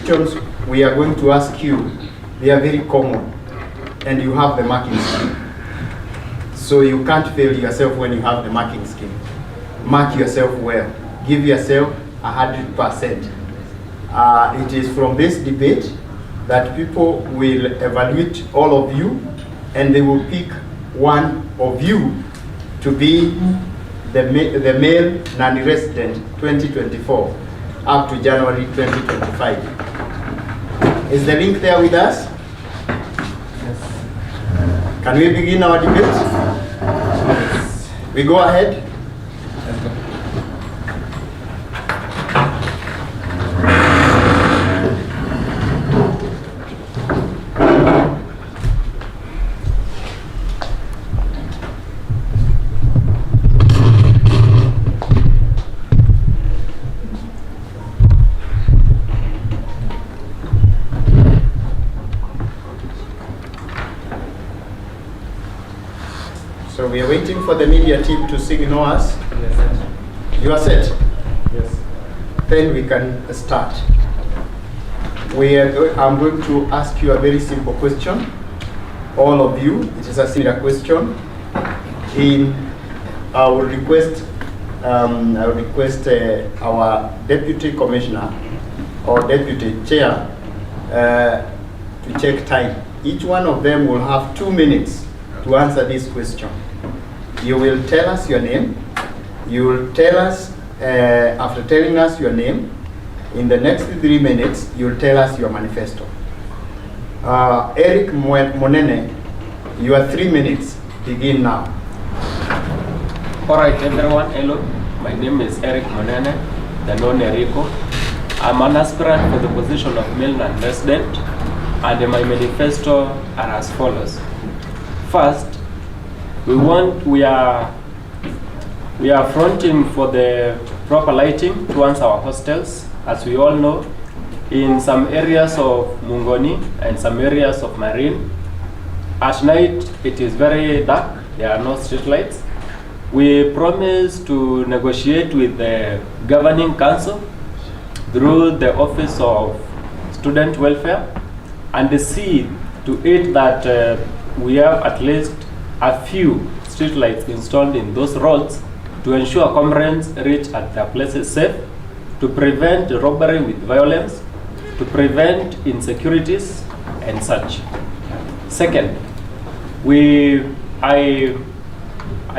questions we are going to ask you, they are very common, and you have the marking scheme. So you can't fail yourself when you have the marking scheme. Mark yourself well. Give yourself 100%. It is from this debate that people will evaluate all of you, and they will pick one of you to be the male non-resident 2024 up to January 2025. Is the link there with us? Yes. Can we begin our debate? Yes. We go ahead. Let's go. So we are waiting for the media team to signal us. Yes, sir. You are set? Yes. Then we can start. I'm going to ask you a very simple question. All of you, it is a similar question. I will request our deputy commissioner or deputy chair to check time. Each one of them will have 2 minutes to answer this question. You will tell us your name. You will tell us, after telling us your name, in the next 3 minutes, you will tell us your manifesto. Eric Monene, you have 3 minutes. Begin now. All right, everyone, hello. My name is Eric Monene, the known Erico. I'm an aspirant for the position of male non-resident, and my manifesto are as follows. First, we are fronting for the proper lighting towards our hostels. As we all know, in some areas of Mungoni and some areas of Marine, at night it is very dark, there are no street lights. We promise to negotiate with the governing council through the Office of Student Welfare and see to it that we have at least a few street lights installed in those roads to ensure comrades reach at their places safe, to prevent robbery with violence, to prevent insecurities and such. Second, I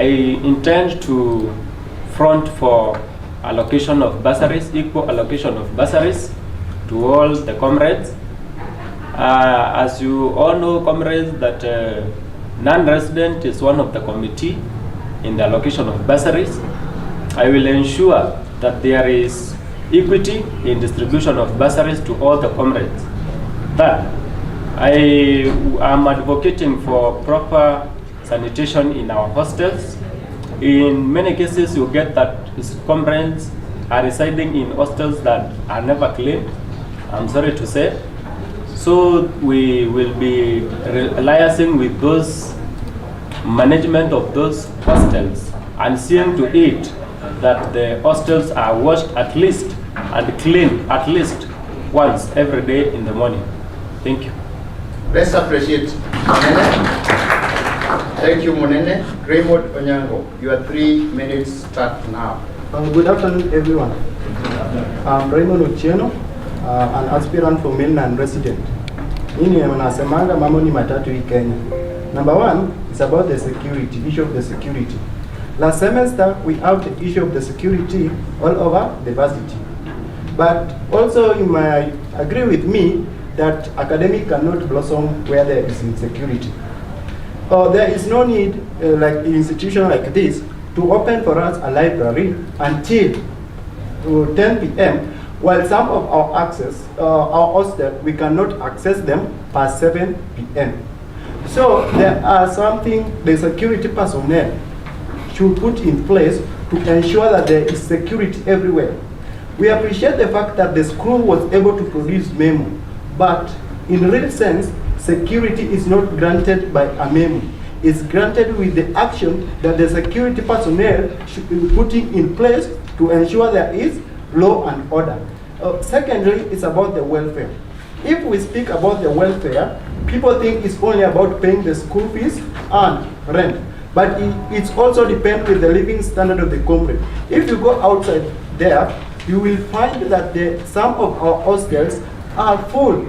intend to front for allocation of bursaries, equal allocation of bursaries to all the comrades. As you all know, comrades, that non-resident is one of the committee in the allocation of bursaries. I will ensure that there is equity in distribution of bursaries to all the comrades. Third, I am advocating for proper sanitation in our hostels. In many cases, you get that comrades are residing in hostels that are never clean, I'm sorry to say. So we will be liaising with those management of those hostels and seeing to it that the hostels are washed at least and cleaned at least once every day in the morning. Thank you. Let's appreciate Monene. Thank you, Monene. Raymond Onyango, your 3 minutes start now. Good afternoon, everyone. I'm Raymond Ochieno, an aspirant for male non-resident. Mimi nasemanga mambo ni matatu hii Kenya. Number one is about the security, issue of the security. Last semester, we have the issue of the security all over the varsity. But also you might agree with me that academic cannot blossom where there is insecurity. There is no need, like an institution like this, to open for us a library until 10 p.m. while some of our hostel, we cannot access them past 7 p.m. So there are something the security personnel should put in place to ensure that there is security everywhere. We appreciate the fact that the school was able to produce memo, but in real sense, security is not granted by a memo. It's granted with the action that the security personnel should be putting in place to ensure there is law and order. Secondly, it's about the welfare. If we speak about the welfare, people think it's only about paying the school fees and rent. But it's also depends with the living standard of the comrade. If you go outside there, you will find that some of our hostels are full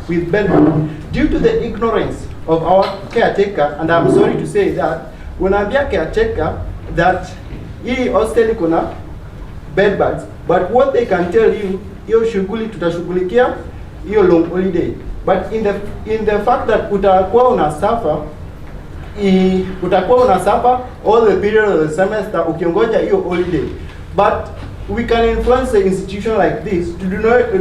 with bedbugs due to the ignorance of our caretaker. And I'm sorry to say that when I'm a caretaker, that hii hostel kuna bedbugs, but what they can tell you, hiyo shughuli tutashughulikia hiyo long holiday. But in the fact that utakuwa una suffer all the period of the semester ukiongoja hiyo holiday. But we can influence the institution like this to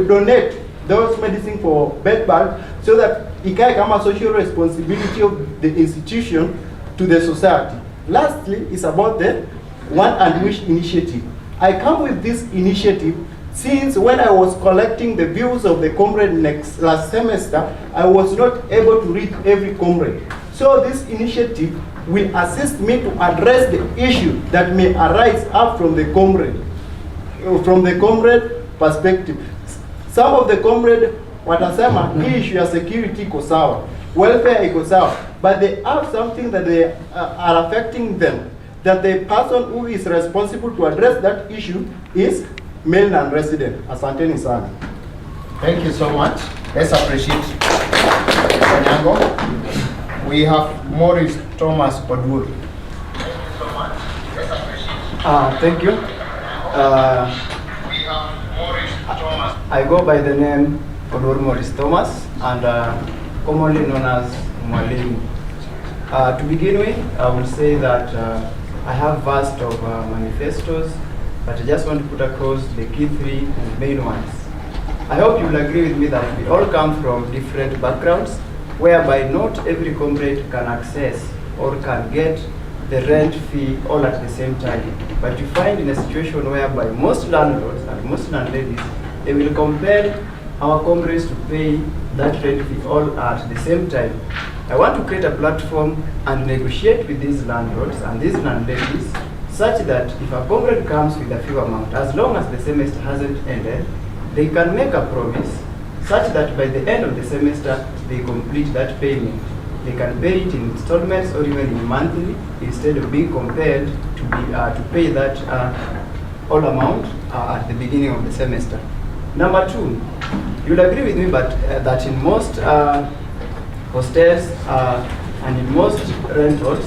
donate those medicine for bedbugs so that ikae kama social responsibility of the institution to the society. Lastly, it's about the One and Wish initiative. I come with this initiative since when I was collecting the views of the comrade last semester, I was not able to read every comrade. So this initiative will assist me to address the issue that may arise up from the comrade perspective. Some of the comrade watasema hii issue ya security iko sawa, welfare iko sawa, but they have something that they are affecting them, that the person who is responsible to address that issue is male non-resident. Asanteni sana. Thank you so much. Let's appreciate Onyango. We have Maurice Thomas Odur. Thank you. I go by the name Odur Maurice Thomas, and commonly known as Mwalimu. To begin with, I will say that I have vast of manifestos, but I just want to put across the key three main ones. I hope you will agree with me that we all come from different backgrounds, whereby not every comrade can access or can get the rent fee all at the same time. But you find in a situation whereby most landlords and most landladies, they will compel our comrades to pay that rent fee all at the same time. I want to create a platform and negotiate with these landlords and these landladies such that if a comrade comes with a few amount, as long as the semester hasn't ended, they can make a promise such that by the end of the semester, they complete that payment. They can pay it in installments or even in monthly instead of being compelled to pay that all amount at the beginning of the semester. Number two, you'll agree with me but that in most hostels and in most rentals,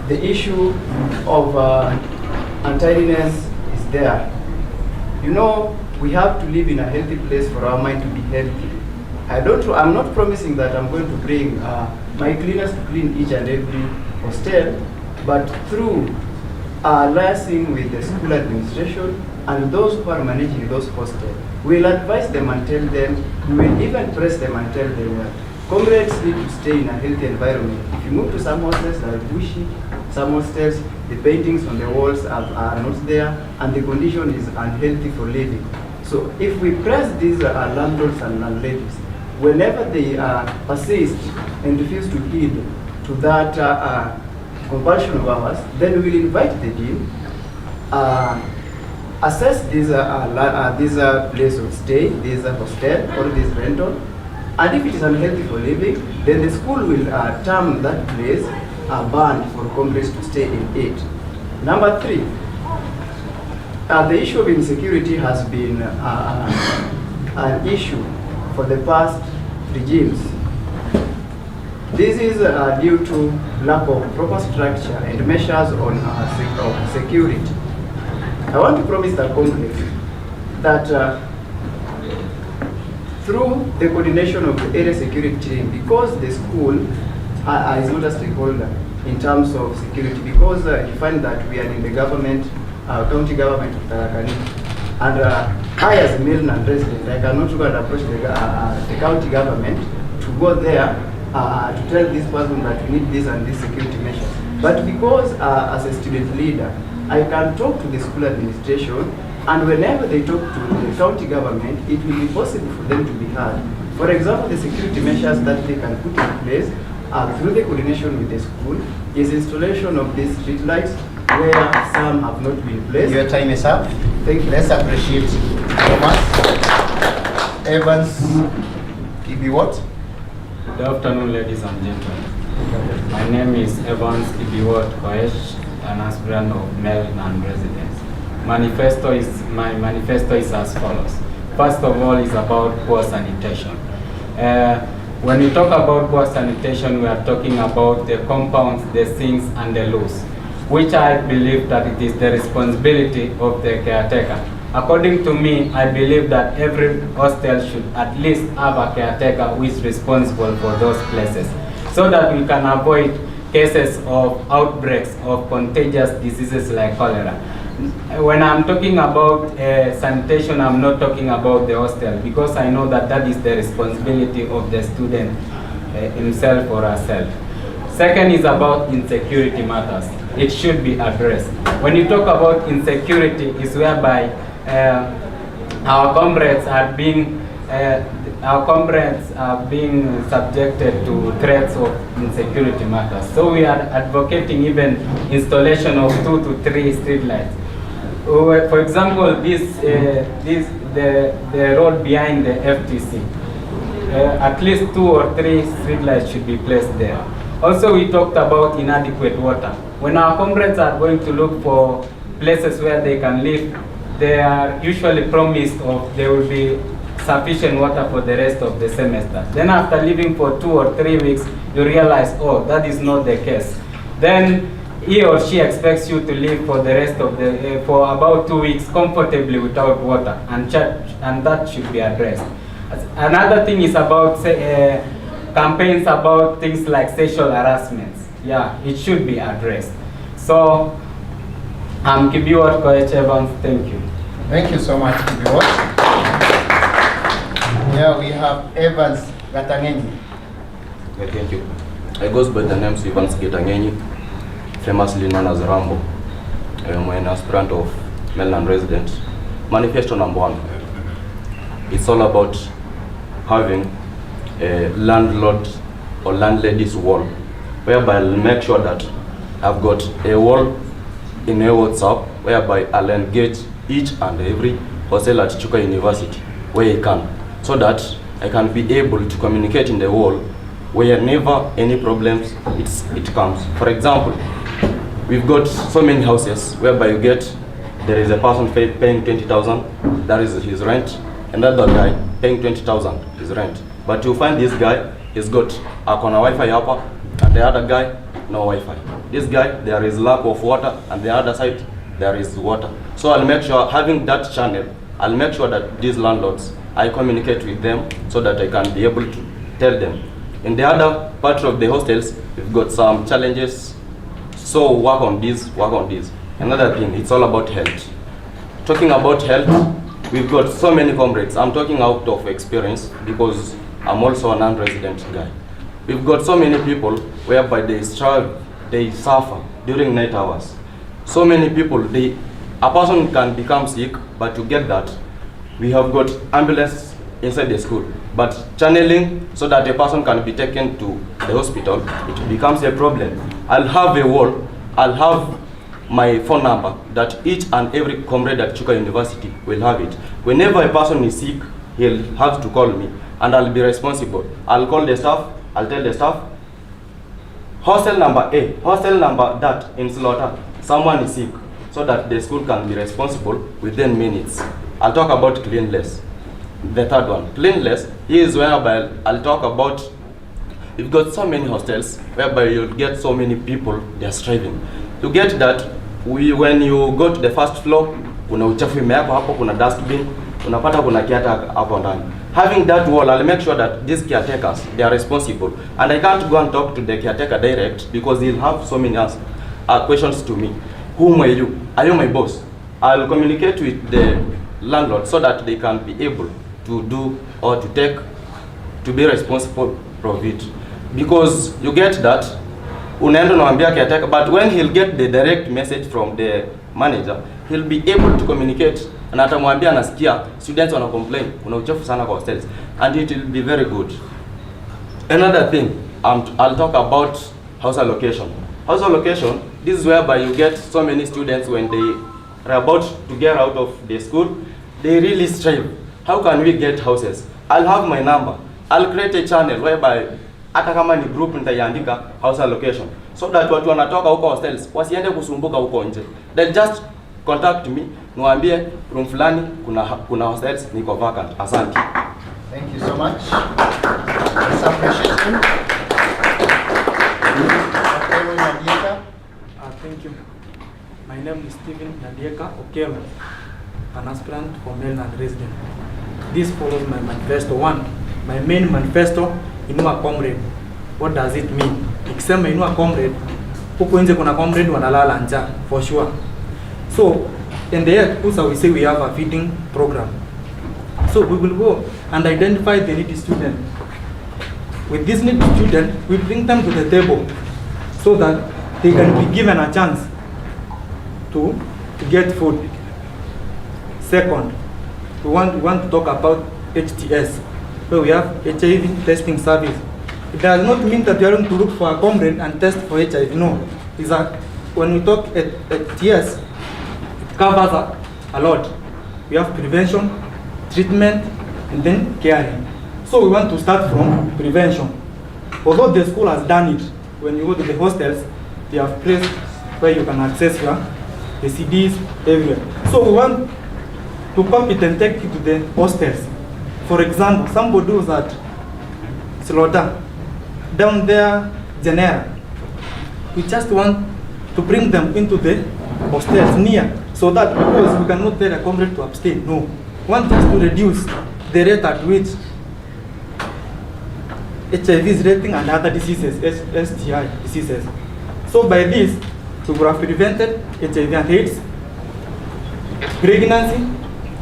the issue of untidiness is there. You know, we have to live in a healthy place for our mind to be healthy. I'm not promising that I'm going to bring my cleaners to clean each and every hostel, but through liaising with the school administration and those who are managing those hostels, we'll advise them and tell them, we will even press them and tell them that comrades need to stay in a healthy environment. If you move to some hostels that are bushy, some hostels, the paintings on the walls are not there, and the condition is unhealthy for living. So if we press these landlords and landladies, whenever they persist and refuse to heed to that compulsion of ours, then we will invite the dean, assess this place of stay, this hostel or this rental, and if it is unhealthy for living, then the school will term that place banned for comrades to stay in it. Number three, the issue of insecurity has been an issue for the past regimes. This is due to lack of proper structure and measures on security. I want to promise the comrades that through the coordination of the area security team, because the school is not a stakeholder in terms of security, because you find that we are in the government, county government of Tarakani, and I as a male non-resident, I cannot go and approach the county government to go there to tell this person that we need this and this security measures. But because as a student leader, I can talk to the school administration, and whenever they talk to the county government, it will be possible for them to be heard. For example, the security measures that they can put in place through the coordination with the school is installation of these street lights where some have not been placed. Your time is up. Thank you. Let's appreciate Thomas. Evans Ibiwot. Good afternoon, ladies and gentlemen. My name is Evans Ibiwot Koesh, an aspirant of male non-residents. My manifesto is as follows. First of all, is about poor sanitation. When we talk about poor sanitation, we are talking about the compounds, the sinks, and the loos, which I believe that it is the responsibility of the caretaker. According to me, I believe that every hostel should at least have a caretaker who is responsible for those places, so that we can avoid cases of outbreaks of contagious diseases like cholera. When I'm talking about sanitation, I'm not talking about the hostel, because I know that that is the responsibility of the student himself or herself. Second is about insecurity matters. It should be addressed. When you talk about insecurity, is whereby our comrades are being subjected to threats of insecurity matters. So we are advocating even installation of 2 to 3 street lights. For example, the road behind the FTC, at least 2 or 3 street lights should be placed there. Also, we talked about inadequate water. When our comrades are going to look for places where they can live, they are usually promised of there will be sufficient water for the rest of the semester. Then after living for 2 or 3 weeks, you realize, oh, that is not the case. Then he or she expects you to live for the rest of the, for about 2 weeks comfortably without water, and that should be addressed. Another thing is about campaigns about things like sexual harassments. Yeah, it should be addressed. So, I'm Kibiwot Koech Evans, thank you. Thank you so much, Kibiwot. Yeah, we have Evans Gatangenyi. Okay, thank you. I goes by the name Evans Gatangenyi, famously known as Rambo. I'm an aspirant of Mainland resident. Manifesto number 1. It's all about having a landlord or landlady's wall, whereby I'll make sure that I've got a wall in a WhatsApp, whereby I'll engage each and every hostel at Chuka University where I can, so that I can be able to communicate in the wall whenever any problems it comes. For example, we've got so many houses whereby you get, there is a person paying 20,000, that is his rent, another guy paying 20,000 his rent. But you find this guy, he's got a Wi-Fi hapa, and the other guy, no Wi-Fi. This guy, there is lack of water, and the other side, there is water. So I'll make sure, having that channel, I'll make sure that these landlords, I communicate with them so that I can be able to tell them. In the other part of the hostels, we've got some challenges, so work on this, work on this. Another thing, it's all about health. Talking about health, we've got so many comrades. I'm talking out of experience because I'm also a non-resident guy. We've got so many people whereby they strive, they suffer during night hours. So many people, a person can become sick, but to get that, we have got ambulance inside the school. But channeling so that a person can be taken to the hospital, it becomes a problem. I'll have a wall, I'll have my phone number that each and every comrade at Chuka University will have it. Whenever a person is sick, he'll have to call me, and I'll be responsible. I'll call the staff, I'll tell the staff, hostel number A, hostel number that in Slaughter, someone is sick, so that the school can be responsible within minutes. I'll talk about cleanliness. The third one, cleanliness, here is whereby I'll talk about, we've got so many hostels whereby you'll get so many people, they're striving. To get that, when you go to the first floor, kuna uchafu imeekwa hapo, kuna dustbin, unapata kuna caretaker hapo ndani. Having that wall, I'll make sure that these caretakers, they are responsible. And I can't go and talk to the caretaker direct because he'll have so many questions to me. Whom are you? Are you my boss? I'll communicate with the landlord so that they can be able to do or to take, to be responsible for it. Because you get that, unaenda unamwambia caretaker, but when he'll get the direct message from the manager, he'll be able to communicate, na atamwambia nasikia students wana complain kuna uchafu sana kwa hostels, and it will be very good. Another thing, I'll talk about house allocation. House allocation, this is whereby you get so many students when they are about to get out of the school, they really strive. How can we get houses? I'll have my number. I'll create a channel whereby hata kama ni group nitaiandika house allocation, so that watu wanatoka huko hostels wasiende kusumbuka huko nje. Then just contact me, niwaambie room fulani kuna hostels niko vacant. Asante. Thank you so much. Let's appreciate him. Thank you. My name is Stephen Nadieka Okelo, an aspirant for male non-resident. This follows my manifesto. One, my main manifesto, inua comrade. What does it mean? Ikisema inua comrade, huko nje kuna comrade wanalala njaa, for sure. So, in the year Cusa, we say we have a feeding program. So we will go and identify the needy student. With this needy student, we bring them to the table so that they can be given a chance to get food. Second, we want to talk about HTS, where we have HIV testing service. It does not mean that you are going to look for a comrade and test for HIV. No, it's that when we talk HTS, it covers a lot. We have prevention, treatment, and then caring. So we want to start from prevention. Although the school has done it, when you go to the hostels, they have placed where you can access the CDs everywhere. So we want to copy it and take it to the hostels. For example, somebody who's at Slaughter, down there, Genera. We just want to bring them into the hostels near, so that because we cannot tell a comrade to abstain. No, we want just to reduce the rate at which HIV is rating and other diseases, STI diseases. So by this, we would have prevented HIV and AIDS, pregnancy,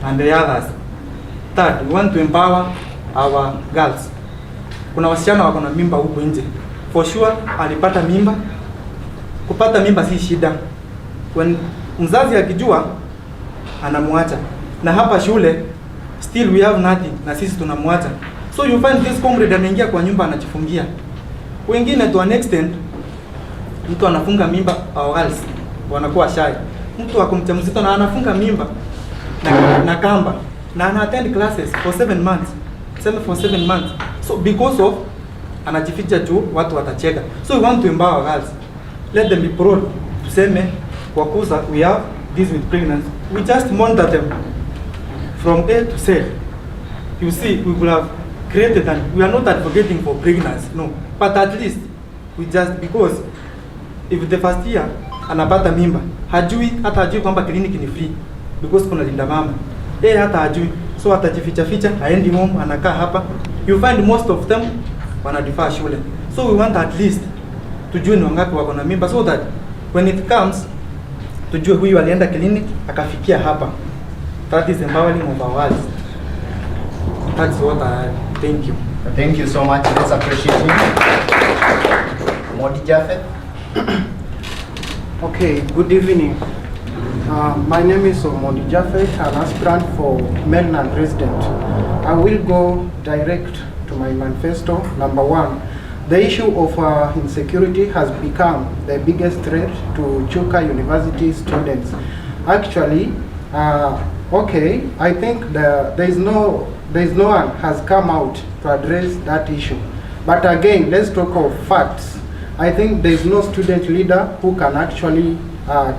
and the others. Third, we want to empower our girls. Kuna wasichana wako na mimba huko nje. For sure, alipata mimba. Kupata mimba si shida. When mzazi akijua, anamwacha. Na hapa shule, still we have nothing, na sisi tunamwacha. So you find this comrade anaingia kwa nyumba anajifungia. Wengine to an extent, mtu anafunga mimba au girls wanakuwa shy. Mtu ako mjamzito na anafunga mimba na kamba na ana attend classes for 7 months. For 7 months. So because of anajificha tu watu watacheka. So we want to empower girls. Let them be proud. Tuseme kwa Cusa we have this with pregnancy. We just monitor them from A to Z. You see, we will have created, and we are not advocating for pregnancy, no. But at least we just, because if the first year anapata mimba, hata hajui kwamba kliniki ni free because kuna linda mama. Hata hajui, so atajificha haendi home, anakaa hapa. You find most of them wanadifaa shule. So we want at least tujue ni wangapi wako na mimba, so that when it comes tujue huyu alienda kliniki akafikia hapa. That is empowering of our words. That's what I thank you. Thank you so much. Let's appreciate him. Modi Jafet. Okay, good evening. My name is Modi Jafet, an aspirant for male non-resident. I will go direct to my manifesto. Number one, the issue of insecurity has become the biggest threat to Chuka University students. Actually, okay, I think there is no one has come out to address that issue. But again, let's talk of facts. I think there is no student leader who can actually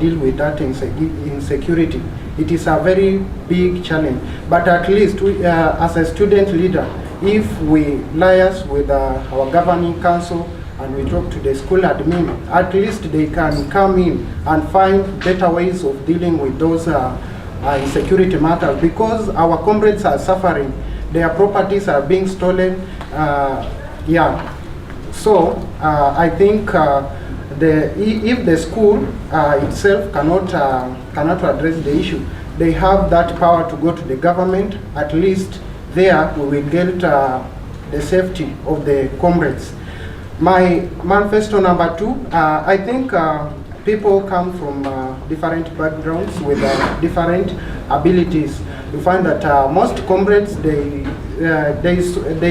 deal with that insecurity. It is a very big challenge. But at least we, as a student leader, if we liaise with our governing council and we talk to the school admin, at least they can come in and find better ways of dealing with those insecurity matters, because our comrades are suffering, their properties are being stolen. Yeah. So I think if the school itself cannot address the issue, they have that power to go to the government. At least there we will get the safety of the comrades. My manifesto number two, I think people come from different backgrounds with different abilities. You find that most comrades, they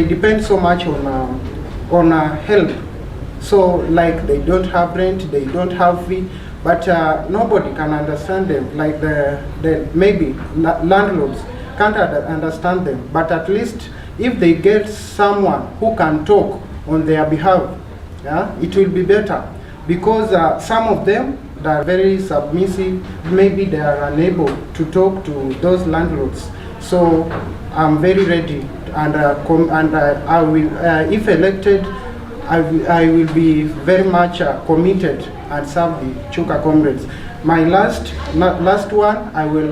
depend so much on help. So like they don't have rent, they don't have fee, but nobody can understand them. Like the maybe landlords can't understand them, but at least if they get someone who can talk on their behalf, yeah, it will be better. Because some of them that are very submissive, maybe they are unable to talk to those landlords. So I'm very ready, and I will, if elected, I will be very much committed and serve the Chuka comrades. My last one, I will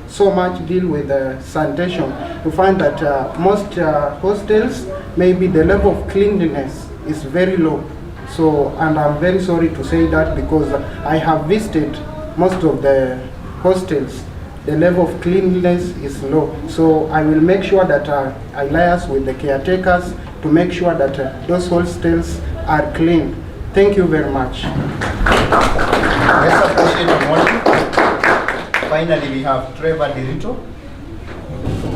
so much deal with sanitation to find that most hostels, maybe the level of cleanliness is very low. So, and I'm very sorry to say that because I have visited most of the hostels. The level of cleanliness is low. So I will make sure that I liaise with the caretakers to make sure that those hostels are clean. Thank you very much. Let's appreciate the morning. Finally, we have Trevor Derito.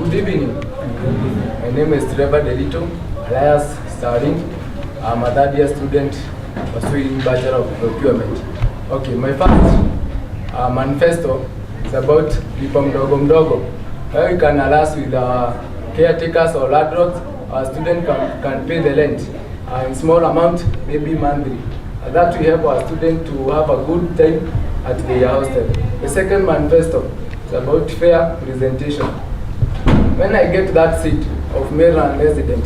Good evening. My name is Trevor Derito, alias Starling. I'm a third year student pursuing Bachelor of Procurement. Okay, my first manifesto is about lipa mdogo mdogo. Where we can allow with caretakers or landlords, our student can pay the rent in small amount, maybe monthly. That will help our student to have a good time at their hostel. The second manifesto is about fair presentation. When I get that seat of Maryland resident,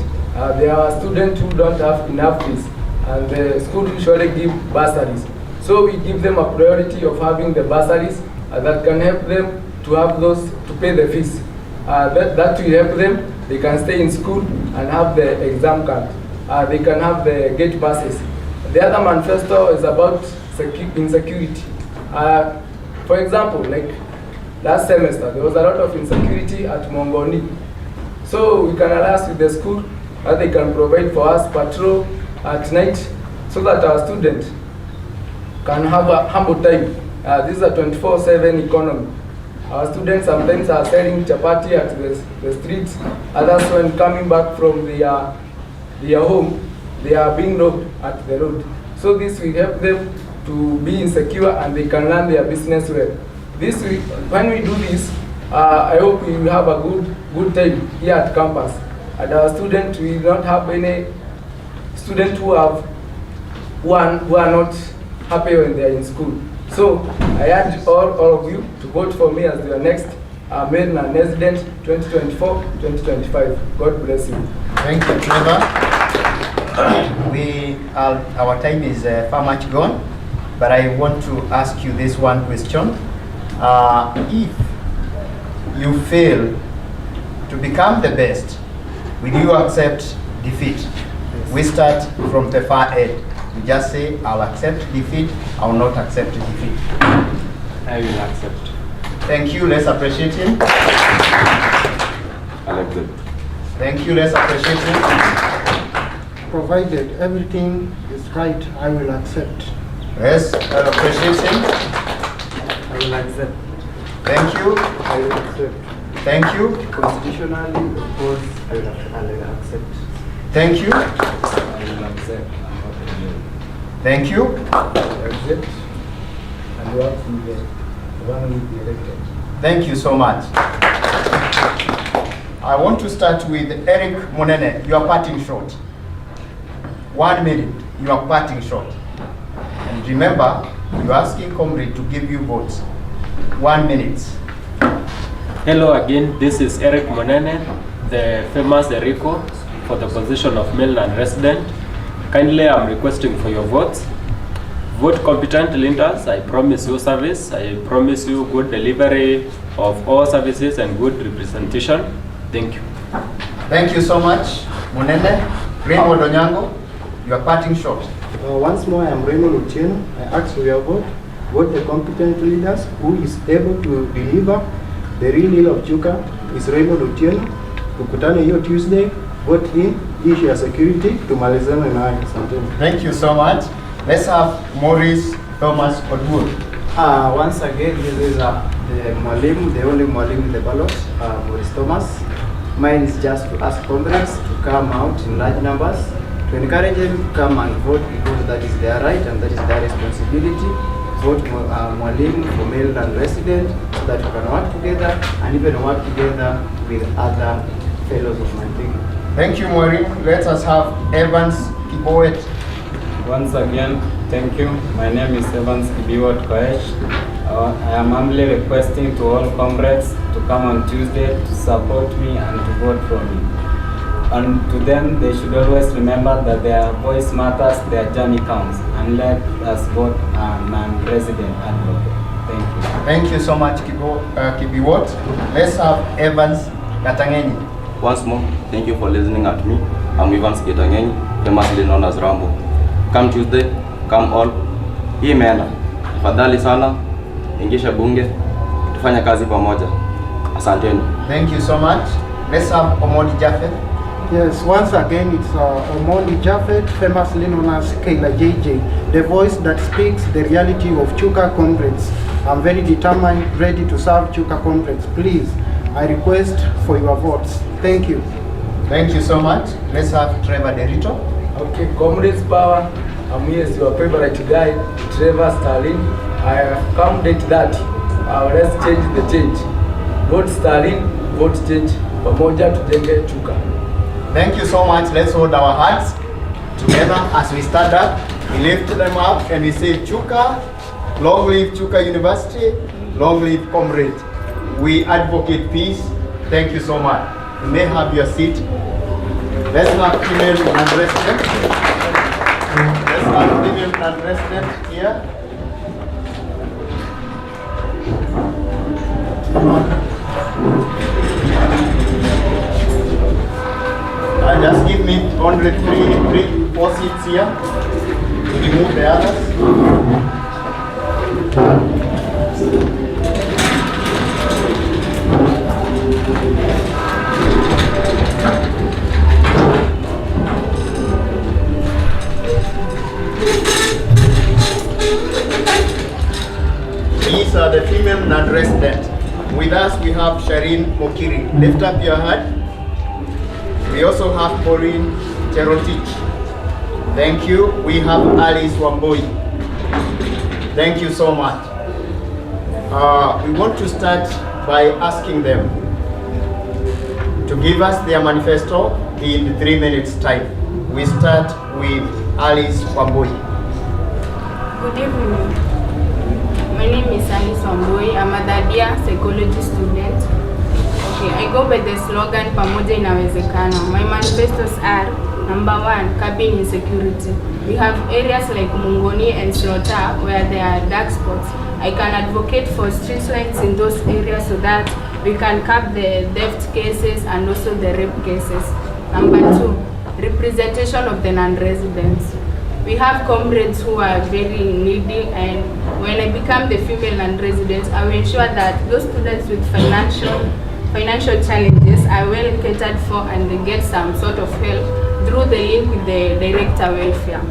there are students who don't have enough fees, and the school usually give bursaries. So we give them a priority of having the bursaries that can help them to have those to pay the fees. That will help them. They can stay in school and have the exam card. They can have the gate passes. The other manifesto is about insecurity. For example, like last semester, there was a lot of insecurity at Mongoni. So we can allow with the school that they can provide for us patrol at night so that our students can have a humble time. This is a 24/7 economy. Our students sometimes are selling chapati at the streets. Others, when coming back from their home, they are being robbed at the road. So this will help them to be insecure and they can run their business well. This will, when we do this, I hope we will have a good time here at campus. And our students will not have any students who are not happy when they are in school. So I urge all of you to vote for me as your next Maryland resident 2024-2025. God bless you. Thank you, Trevor. Our time is far much gone, but I want to ask you this one question. If you fail to become the best, will you accept defeat? We start from the far end. You just say, I'll accept defeat, I will not accept defeat. I will accept. Thank you, let's appreciate him. I'll accept. Thank you, let's appreciate him. Provided everything is right, I will accept. Yes, I'll appreciate him. I will accept. Thank you. I will accept. Thank you. Constitutionally, of course, I will accept. Thank you. I will accept. Thank you. Accept and work with the one who will be elected. Thank you so much. I want to start with Eric Monene. You are parting short. 1 minute. You are parting short. And remember, you are asking Comrade to give you votes. 1 minute. Hello again, this is Eric Monene, the famous Erico for the position of Maryland resident. Kindly, I'm requesting for your votes. Vote competent leaders. I promise you service. I promise you good delivery of all services and good representation. Thank you. Thank you so much, Monene. Raymond Onyango, you are parting short. Once more, I am Raymond Otieno. I ask for your vote. Vote the competent leaders who is able to deliver. The real deal of Chuka is Raymond Otieno. Tukutane hiyo Tuesday. Vote him. Issue ya security. Tumalizane naye. Asanteni. Thank you so much. Let's have Maurice Thomas Odwood. Once again, this is the Mwalimu, the only Mwalimu in the ballot, Maurice Thomas. Mine is just to ask comrades to come out in large numbers, to encourage them to come and vote because that is their right and that is their responsibility. Vote Mwalimu for Maryland resident so that we can work together and even work together with other fellows of my thing. Thank you, Maureen. Let us have Evans Kiboet. Once again, thank you. My name is Evans Kibiwot Koesh. I am humbly requesting to all comrades to come on Tuesday to support me and to vote for me. And to them, they should always remember that their voice matters, their journey counts, and let us vote a non-resident advocate. Thank you. Thank you so much, Kibiwot. Let's have Evans Gatangenyi. Once more, thank you for listening at me. I'm Evans Getangenyi, famously known as Rambo. Come Tuesday, come all. Hii imeenda. Tafadhali sana, ingisha bunge, tufanye kazi pamoja. Asanteni. Thank you so much. Let's have Omodi Jaffet. Yes, once again, it's Omondi Jaffet, famously known as Kayla JJ, the voice that speaks the reality of Chuka comrades. I'm very determined, ready to serve Chuka comrades. Please, I request for your votes. Thank you. Thank you so much. Let's have Trevor Derito. Okay, comrades power. I'm here as your favorite guy, Trevor Stalin. I have come date 30. Let's change the change. Vote Stalin, vote change. Pamoja tujenge Chuka. Thank you so much. Let's hold our hands together as we stand up. We lift them up and we say, Chuka, long live Chuka University, long live comrade. We advocate peace. Thank you so much. You may have your seat. Let's have female non-resident. Let's have female non-resident here. Just give me only four seats here to remove the others. These are the female non-resident. With us we have Shireen Mokiri. Lift up your hand. We also have Maureen Cherotich. Thank you. We have Alice Wamboi. Thank you so much. We want to start by asking them to give us their manifesto in 3 minutes time. We start with Alice Wamboi. Good evening. My name is Alice Wamboi. I'm a third-year psychology student. I go by the slogan Pamoja Inawezekana. My manifestos are: number 1, cabin insecurity. We have areas like Mungoni and Slota where there are dark spots. I can advocate for street lights in those areas so that we can cap the theft cases and also the rape cases. Number 2, representation of the non-residents. We have comrades who are very needy, and when I become the female non-resident, I will ensure that those students with financial challenges are well catered for and they get some sort of help through the link with the director welfare.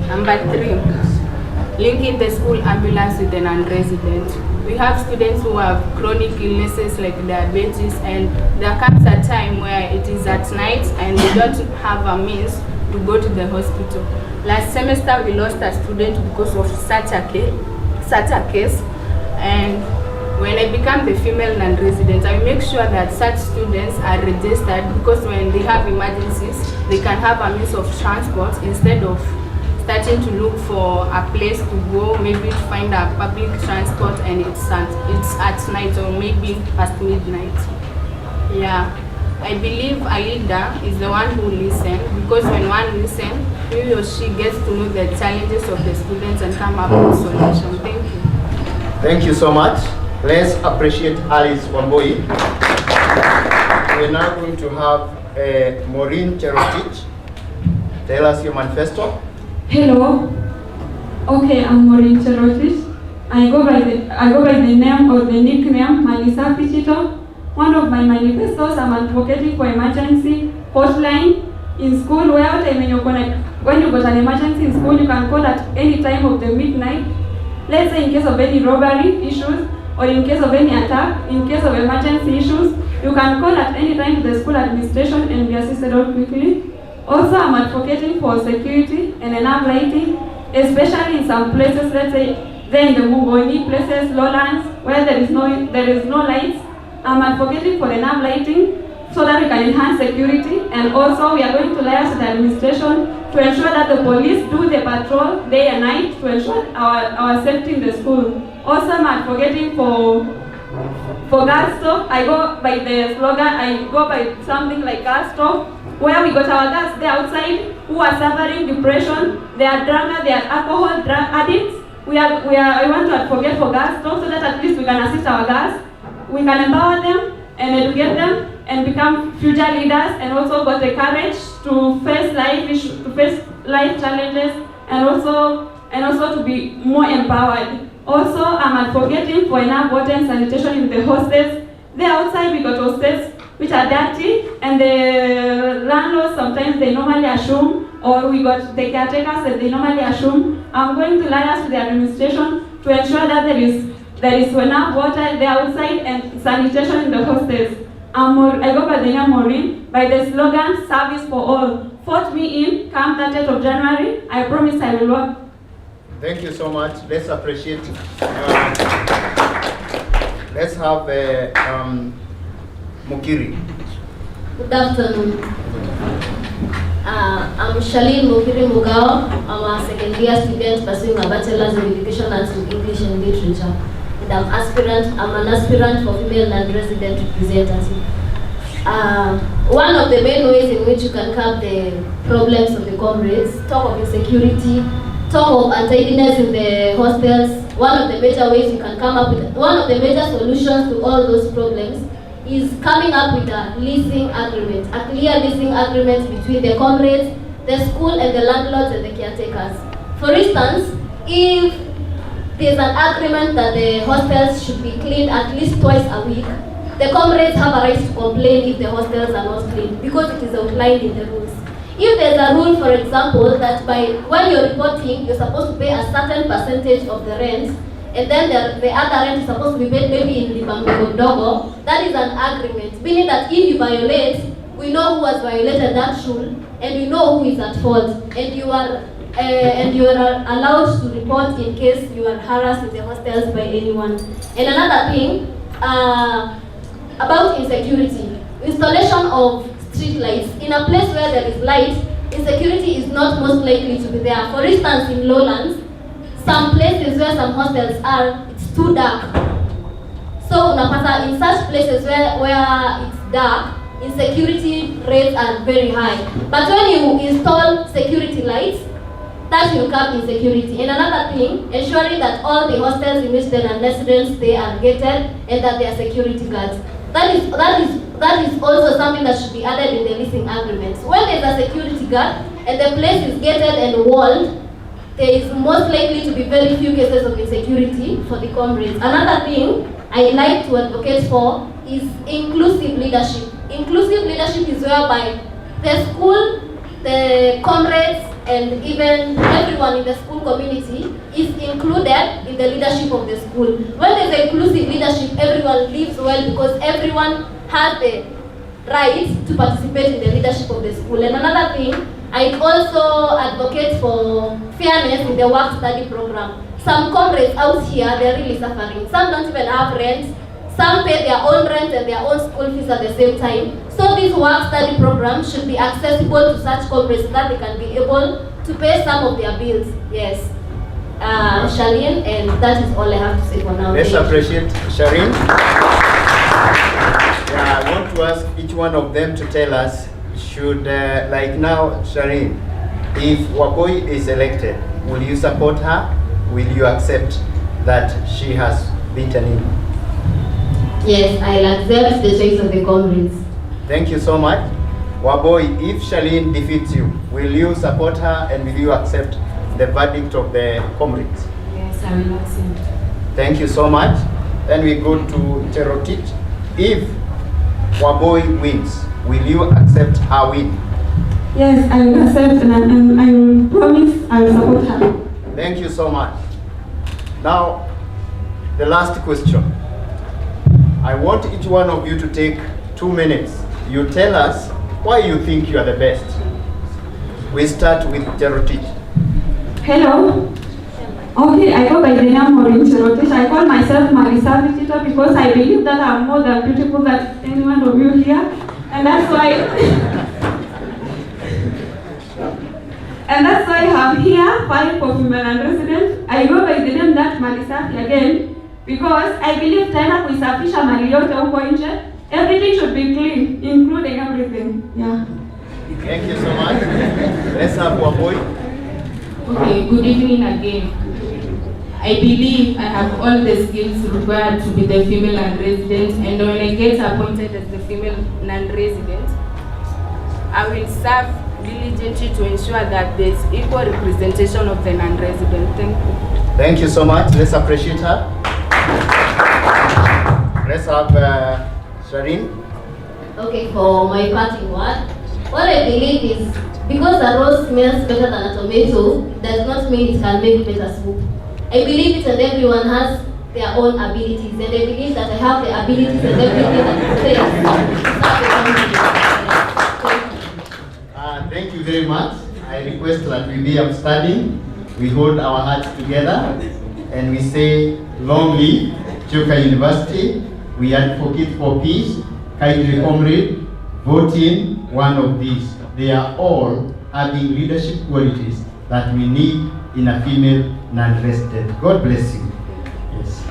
Number 3, linking the school ambulance with the non-resident. We have students who have chronic illnesses like diabetes, and there comes a time where it is at night and we don't have a means to go to the hospital. Last semester we lost a student because of such a case, and when I become the female non-resident, I make sure that such students are registered, because when they have emergencies, they can have a means of transport instead of starting to look for a place to go, maybe to find a public transport, and it's at night or maybe past midnight. Yeah, I believe a leader is the one who listens, because when one listens, he or she gets to know the challenges of the students and come up with a solution. Thank you. Thank you so much. Let's appreciate Alice Wamboi. We're now going to have Maureen Cherotich. Tell us your manifesto. Hello. Okay, I'm Maureen Cherotich. I go by the name or the nickname Malisa Pichito. One of my manifestos, I'm advocating for emergency hotline in school, where when you got an emergency in school, you can call at any time of the midnight. Let's say in case of any robbery issues, or in case of any attack, in case of emergency issues, you can call at any time to the school administration and be assisted out quickly. Also, I'm advocating for security and enough lighting, especially in some places, let's say there in the Mungoni places, lowlands, where there is no lights. I'm advocating for enough lighting so that we can enhance security, and also we are going to liaise with the administration to ensure that the police do the patrol day and night to ensure our safety in the school. Also, I'm advocating for gas stove. I go by the slogan, I go by something like gas stove, where we got our gas there outside who are suffering depression, they are drunk, they are alcohol drug addicts. I want to advocate for gas stove so that at least we can assist our gas. We can empower them and educate them and become future leaders, and also got the courage to face life issues, to face life challenges, and also to be more empowered. Also, I'm advocating for enough water and sanitation in the hostels. There outside we got hostels which are dirty, and the landlords sometimes they normally assume, or we got the caretakers that they normally assume. I'm going to liaise with the administration to ensure that there is enough water there outside and sanitation in the hostels. I go by the name Maureen by the slogan "Service for All." Vote me in, come 30th of January. I promise I will work. Thank you so much. Let's appreciate it. Let's have Mukiri. Good afternoon. I'm Shalin Mukiri Mugao. I'm a second year student pursuing a bachelor's in education and English and literature. And I'm an aspirant for female non-resident representative. One of the main ways in which you can curb the problems of the comrades, talk of insecurity, talk of untidiness in the hostels, one of the major ways you can come up with, one of the major solutions to all those problems is coming up with a leasing agreement, a clear leasing agreement between the comrades, the school, and the landlords and the caretakers. For instance, if there's an agreement that the hostels should be cleaned at least twice a week, the comrades have a right to complain if the hostels are not clean, because it is outlined in the rules. If there's a rule, for example, that when you're reporting, you're supposed to pay a certain percentage of the rent, and then the other rent is supposed to be paid maybe in Libambegodogo, that is an agreement, meaning that if you violate, we know who has violated that rule, and we know who is at fault, and you are allowed to report in case you are harassed in the hostels by anyone. And another thing, about insecurity, installation of street lights. In a place where there is light, insecurity is not most likely to be there. For instance, in lowlands, some places where some hostels are, it's too dark. So in such places where it's dark, insecurity rates are very high. But when you install security lights, that will curb insecurity. And another thing, ensuring that all the hostels in which the non-residents stay are gated and that there are security guards. That is also something that should be added in the leasing agreements. When there is a security guard and the place is gated and walled, there is most likely to be very few cases of insecurity for the comrades. Another thing I like to advocate for is inclusive leadership. Inclusive leadership is whereby the school, the comrades, and even everyone in the school community is included in the leadership of the school. When there's inclusive leadership, everyone lives well because everyone has the right to participate in the leadership of the school. And another thing, I also advocate for fairness in the work-study program. Some comrades out here, they're really suffering. Some don't even have rent. Some pay their own rent and their own school fees at the same time. So this work-study program should be accessible to such comrades so that they can be able to pay some of their bills. Yes. Shalin, and that is all I have to say for now. Let's appreciate Sharin. Yeah, I want to ask each one of them to tell us, should, like now, Sharin, if Waboi is elected, will you support her? Will you accept that she has beaten him? Yes, I'll accept the choice of the comrades. Thank you so much. Waboi, if Shalin defeats you, will you support her and will you accept the verdict of the comrades? Yes, I will accept. Thank you so much. Then we go to Cherotit. If Waboi wins, will you accept her win? Yes, I will accept and I will promise I will support her. Thank you so much. Now, the last question. I want each one of you to take 2 minutes. You tell us why you think you are the best. We start with Cherotich. Hello. Okay, I go by the name Maureen Cherotich. I call myself Marisa Vichito because I believe that I'm more than beautiful than any one of you here. And that's why and that's why I'm here fighting for female non-resident. I go by the name that Malisafi again because I believe tena kuisafisha mali yote huko nje. Everything should be clean, including everything. Yeah. Thank you so much. Let's have one boy. Okay, good evening again. I believe I have all the skills required to be the female non-resident, and when I get appointed as the female non-resident, I will serve diligently to ensure that there is equal representation of the non-resident. Thank you. Thank you so much. Let's appreciate her. Let's have Shireen. Okay, for my parting word, what I believe is because a rose smells better than a tomato, does not mean it can make better soup. I believe it and everyone has their own abilities, and I believe that I have the abilities and everything that it takes. Thank you very much. I request that we be upstanding, we hold our hearts together, and we say, long live Chuka University. We advocate for peace, kindly comrade, vote in one of these. They are all having leadership qualities that we need in a female non-resident. God bless you. Yes.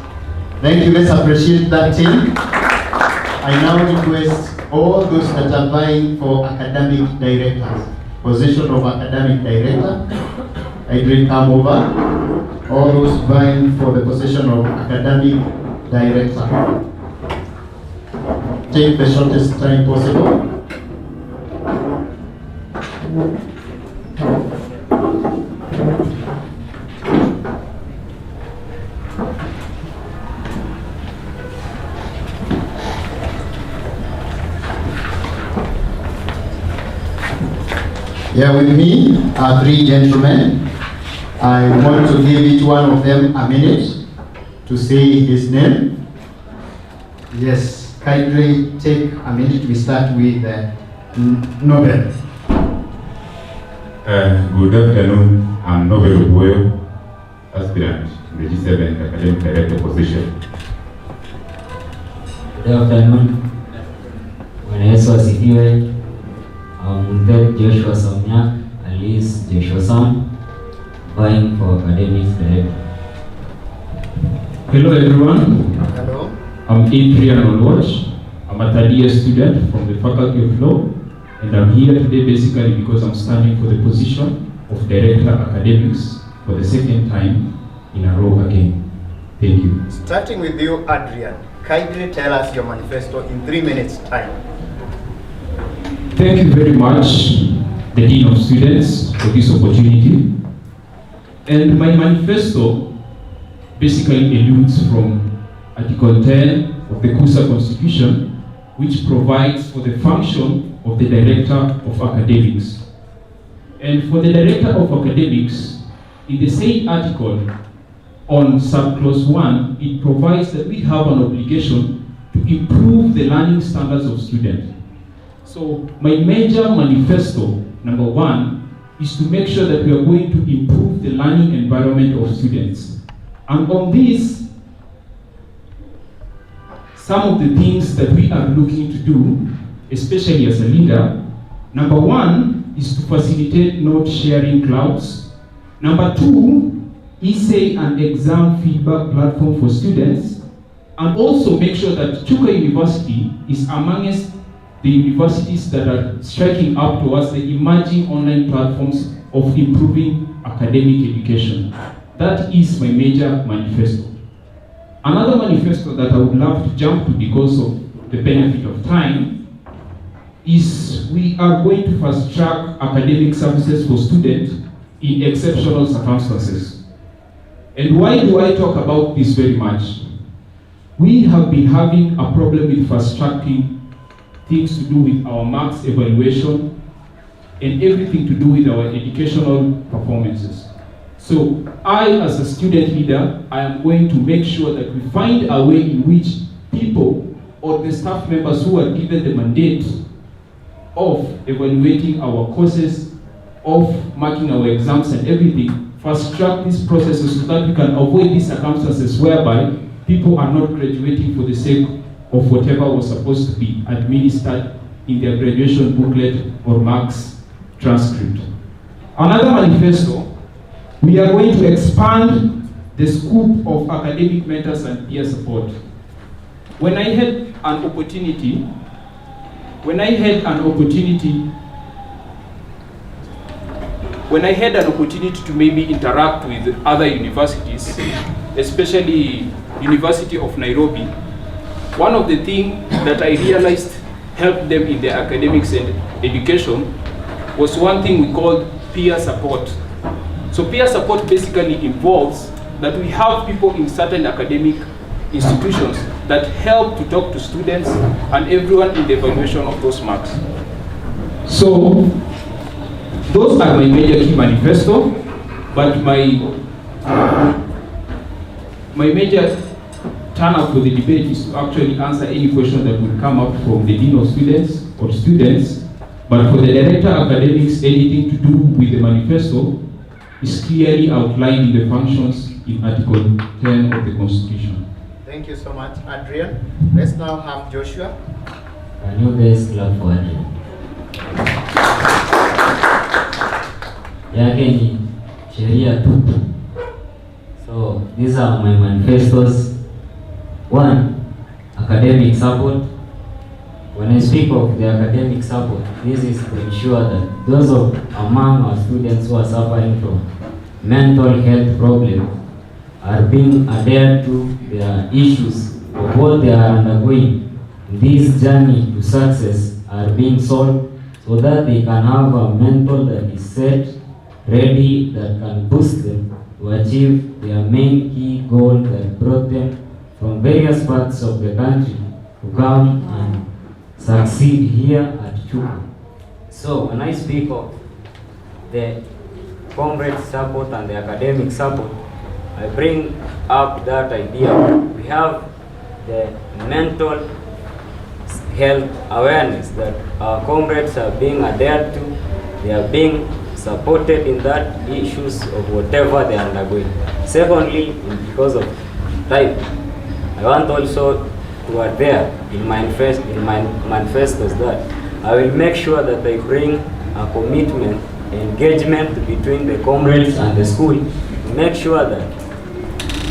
Thank you. Let's appreciate that team. I now request all those that are vying for academic directors, position of academic director, I will come over. All those vying for the position of academic director. Take the shortest time possible. Here with me are three gentlemen. I want to give each one of them a minute to say his name. Yes, kindly take a minute. We start with Nobel. Good afternoon. I'm Nobel Boyo, aspirant in the G7 academic director position. Good afternoon. Bwana Yesu asifiwe. I'm Joshua Samia, alias Joshua Sam, vying for academics director. Hello everyone. Hello. I'm Adrian Olwatch. I'm a third year student from the Faculty of Law, and I'm here today basically because I'm standing for the position of Director Academics for the second time in a row again. Thank you. Starting with you, Adrian, kindly tell us your manifesto in 3 minutes time. Thank you very much, the Dean of Students, for this opportunity. And my manifesto basically alludes from Article 10 of the Cusa Constitution, which provides for the function of the Director of Academics. And for the Director of Academics, in the same article, on subclause 1, it provides that we have an obligation to improve the learning standards of students. So my major manifesto, number 1, is to make sure that we are going to improve the learning environment of students. And on this, some of the things that we are looking to do, especially as a leader, number 1 is to facilitate note sharing clouds. Number 2, essay and exam feedback platform for students, and also make sure that Chuka University is amongst the universities that are striking up towards the emerging online platforms of improving academic education. That is my major manifesto. Another manifesto that I would love to jump to because of the benefit of time is we are going to fast track academic services for students in exceptional circumstances. And why do I talk about this very much? We have been having a problem with fast tracking things to do with our marks evaluation and everything to do with our educational performances. So I, as a student leader, I am going to make sure that we find a way in which people or the staff members who are given the mandate of evaluating our courses, of marking our exams and everything, fast track these processes so that we can avoid these circumstances whereby people are not graduating for the sake of whatever was supposed to be administered in their graduation booklet or marks transcript. Another manifesto, we are going to expand the scope of academic mentors and peer support. When I had an opportunity to maybe interact with other universities, especially University of Nairobi, one of the things that I realized helped them in their academics and education was one thing we called peer support. So peer support basically involves that we have people in certain academic institutions that help to talk to students and everyone in the evaluation of those marks. So those are my major key manifesto, but my major turn up for the debate is to actually answer any question that will come up from the Dean of Students or students. But for the Director of Academics, anything to do with the manifesto is clearly outlined in the functions in Article 10 of the Constitution. Thank you so much, Adrian. Let's now have Joshua. Can you guys clap for Adrian? Yake ni sheria tupu. So these are my manifestos. One, academic support. When I speak of the academic support, this is to ensure that those among our students who are suffering from mental health problems are being adhered to their issues of what they are undergoing. This journey to success are being solved so that they can have a mentor that is set, ready, that can boost them to achieve their main key goal that brought them from various parts of the country to come and succeed here at Chuka. So when I speak of the comrade support and the academic support, I bring up that idea. We have the mental health awareness that our comrades are being adhered to, they are being supported in that issues of whatever they are undergoing. Secondly, because of time, I want also to adhere in my manifestos that I will make sure that I bring a commitment, engagement between the comrades and the school to make sure that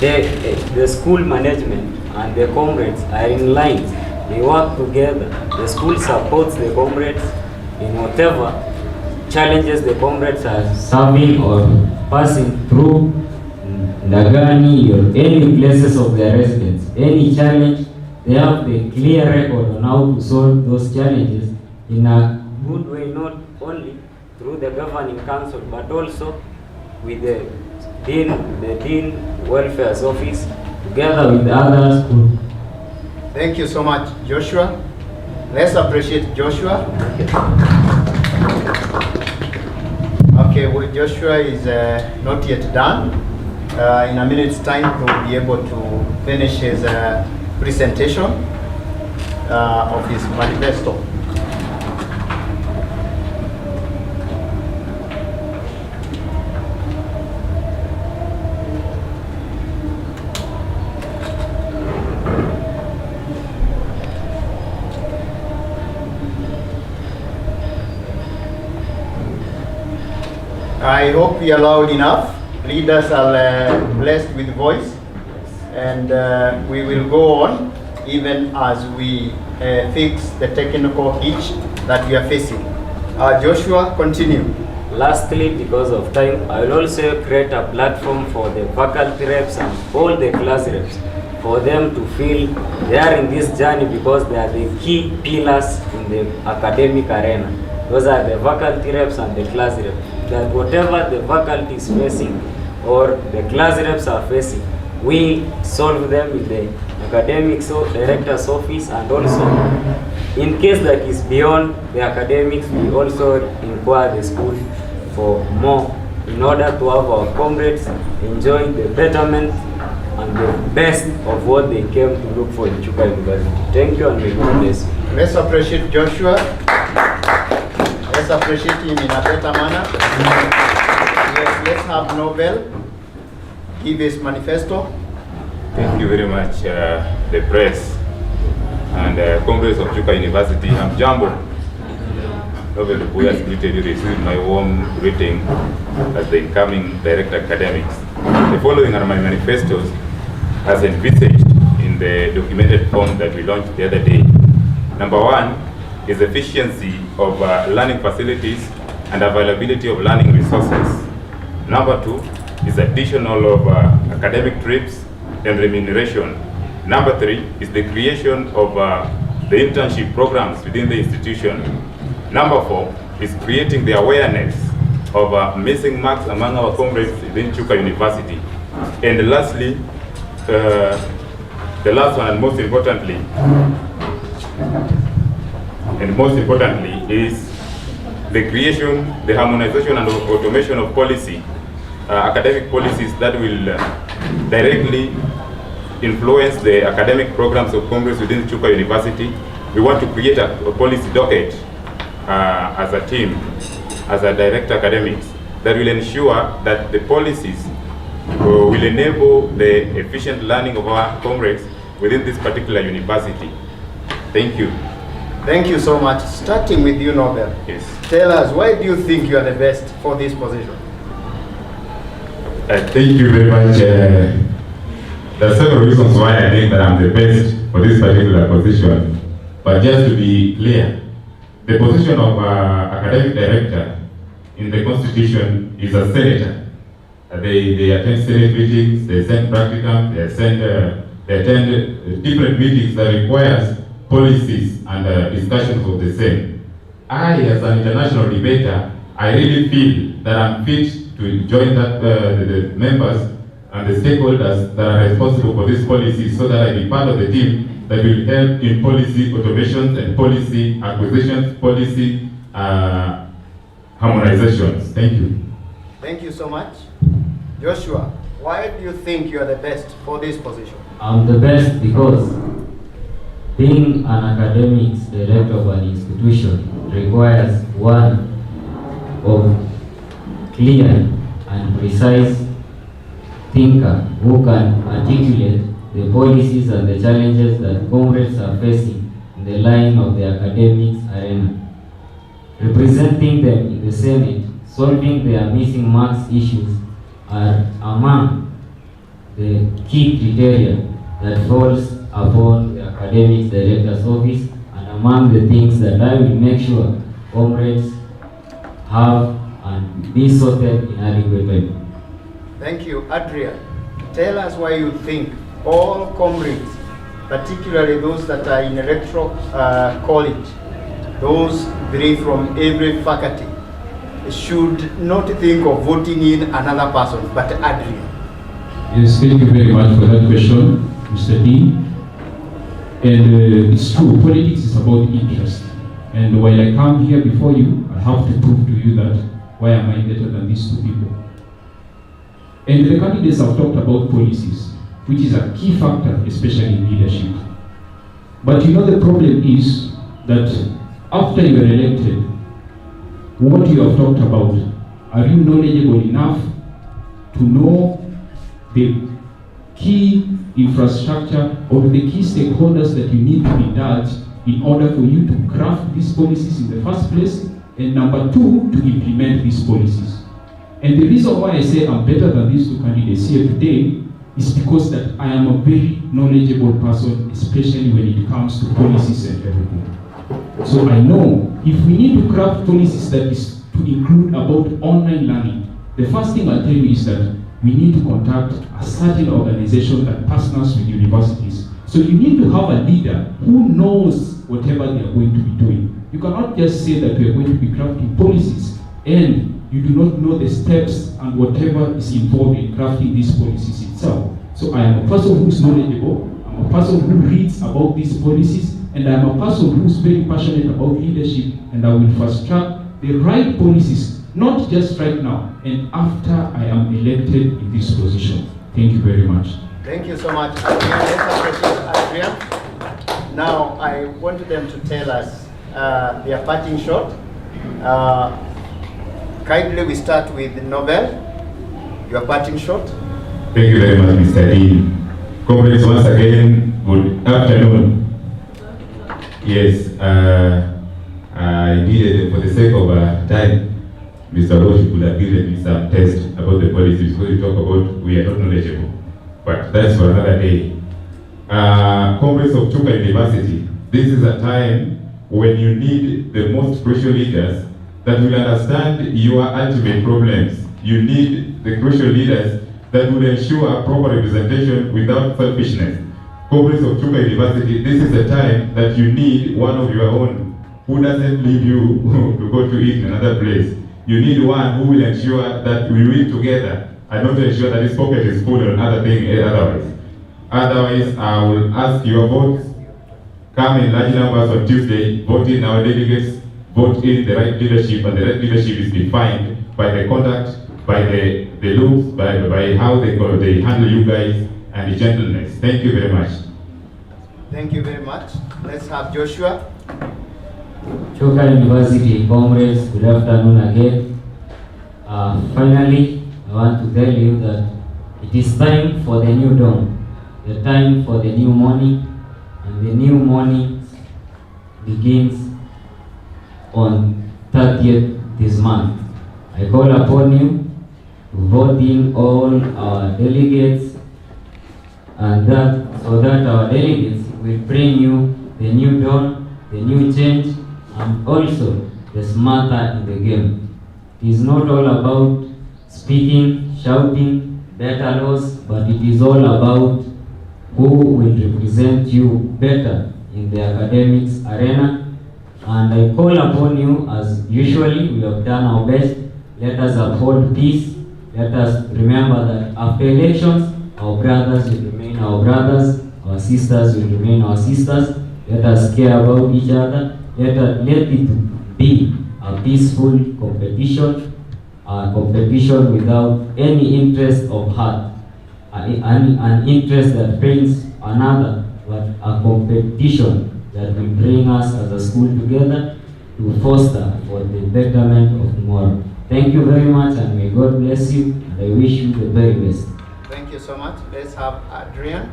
the school management and the comrades are in line. They work together. The school supports the comrades in whatever challenges the comrades are serving or passing through Ndagani or any places of their residence. Any challenge, they have the clear record on how to solve those challenges in a good way, not only through the governing council, but also with the Dean Welfare's office, together with other schools. Thank you so much, Joshua. Let's appreciate Joshua. Okay, well, Joshua is not yet done. In a minute's time, he'll be able to finish his presentation of his manifesto. I hope we are loud enough. Leaders are blessed with voice, and we will go on even as we fix the technical hitch that we are facing. Joshua, continue. Lastly, because of time, I will also create a platform for the faculty reps and all the class reps for them to feel they are in this journey because they are the key pillars in the academic arena. Those are the faculty reps and the class reps. That whatever the faculty is facing or the class reps are facing, we solve them in the academic director's office, and also in case that is beyond the academics, we also inquire the school for more in order to have our comrades enjoy the betterment and the best of what they came to look for in Chuka University. Thank you, and may God bless you. Let's appreciate Joshua. Let's appreciate him in a better manner. Yes, let's have Nobel give his manifesto. Thank you very much, the press and comrades of Chuka University. Hamjambo. Novel Buya Secretary, received my warm greeting as the incoming Director Academics. The following are my manifestos as envisaged in the documented form that we launched the other day. Number 1 is efficiency of learning facilities and availability of learning resources. Number 2 is additional of academic trips and remuneration. Number 3 is the creation of the internship programs within the institution. Number 4 is creating the awareness of missing marks among our comrades within Chuka University. And lastly, the last one and most importantly, is the creation, the harmonization and automation of policy, academic policies that will directly influence the academic programs of comrades within Chuka University. We want to create a policy docket as a team, as a Director Academics, that will ensure that the policies will enable the efficient learning of our comrades within this particular university. Thank you. Thank you so much. Starting with you, Nobel. Yes. Tell us, why do you think you are the best for this position? Thank you very much. There are several reasons why I think that I'm the best for this particular position. But just to be clear, the position of academic director in the Constitution is a senator. They attend Senate meetings, they send practicum, they attend different meetings that requires policies and discussions of the same. I, as an international debater, I really feel that I'm fit to join that the members and the stakeholders that are responsible for this policy, so that I be part of the team that will help in policy automations and policy acquisitions, policy harmonizations. Thank you. Thank you so much. Joshua, why do you think you are the best for this position? I'm the best because being an academics director of an institution requires one of clear and precise thinker who can articulate the policies and the challenges that comrades are facing in the line of the academics arena. Representing them in the Senate, solving their missing marks issues are among the key criteria that falls upon the academics director's office, and among the things that I will make sure comrades have and be sorted in adequate way. Thank you. Adrian, tell us why you think all comrades, particularly those that are in electoral college, those three from every faculty, should not think of voting in another person, but Adrian. Yes, thank you very much for that question, Mr. D. And it's true, politics is about interest. And while I come here before you, I have to prove to you that why am I better than these two people? And the candidates have talked about policies, which is a key factor, especially in leadership. But you know, the problem is that after you are elected, what you have talked about, are you knowledgeable enough to know the key infrastructure or the key stakeholders that you need to indulge in order for you to craft these policies in the first place, and number two, to implement these policies? And the reason why I say I'm better than these two candidates here today is because that I am a very knowledgeable person, especially when it comes to policies and everything. So I know if we need to craft policies that is to include about online learning, the first thing I'll tell you is that we need to contact a certain organization that partners with universities. So you need to have a leader who knows whatever they are going to be doing. You cannot just say that we are going to be crafting policies and you do not know the steps and whatever is involved in crafting these policies itself. So I am a person who is knowledgeable, I'm a person who reads about these policies, and I'm a person who is very passionate about leadership, and I will fast track the right policies, not just right now, and after I am elected in this position. Thank you very much. Thank you so much, Adrian. Let's appreciate Adrian. Now, I want them to tell us their parting shot. Kindly, we start with Nobel. Your parting shot. Thank you very much, Mr. Dean. Comrades, once again, good afternoon. Yes, I needed, for the sake of time, Mr. Roche could have given me some test about the policies because you talk about we are not knowledgeable. But that's for another day. Comrades of Chuka University, this is a time when you need the most crucial leaders that will understand your ultimate problems. You need the crucial leaders that will ensure proper representation without selfishness. Comrades of Chuka University, this is a time that you need one of your own who doesn't leave you to go to eat in another place. You need one who will ensure that we win together and not ensure that his pocket is full on other things otherwise. Otherwise, I will ask your votes. Come in large numbers on Tuesday, vote in our delegates, vote in the right leadership, and the right leadership is defined by the conduct, by the looks, by how they handle you guys, and the gentleness. Thank you very much. Thank you very much. Let's have Joshua. Chuka University comrades, good afternoon again. Finally, I want to tell you that it is time for the new dawn, the time for the new morning, and the new morning begins on 30th this month. I call upon you to vote in all our delegates, and so that our delegates will bring you the new dawn, the new change, and also the smarter in the game. It is not all about speaking, shouting, better laws, but it is all about who will represent you better in the academics arena. And I call upon you, as usually we have done our best, let us uphold peace. Let us remember that after elections, our brothers will remain our brothers, our sisters will remain our sisters. Let us care about each other. Let it be a peaceful competition, a competition without any interest of heart, an interest that pains another, but a competition that will bring us as a school together to foster for the betterment of tomorrow. Thank you very much, and may God bless you, and I wish you the very best. Thank you so much. Let's have Adrian.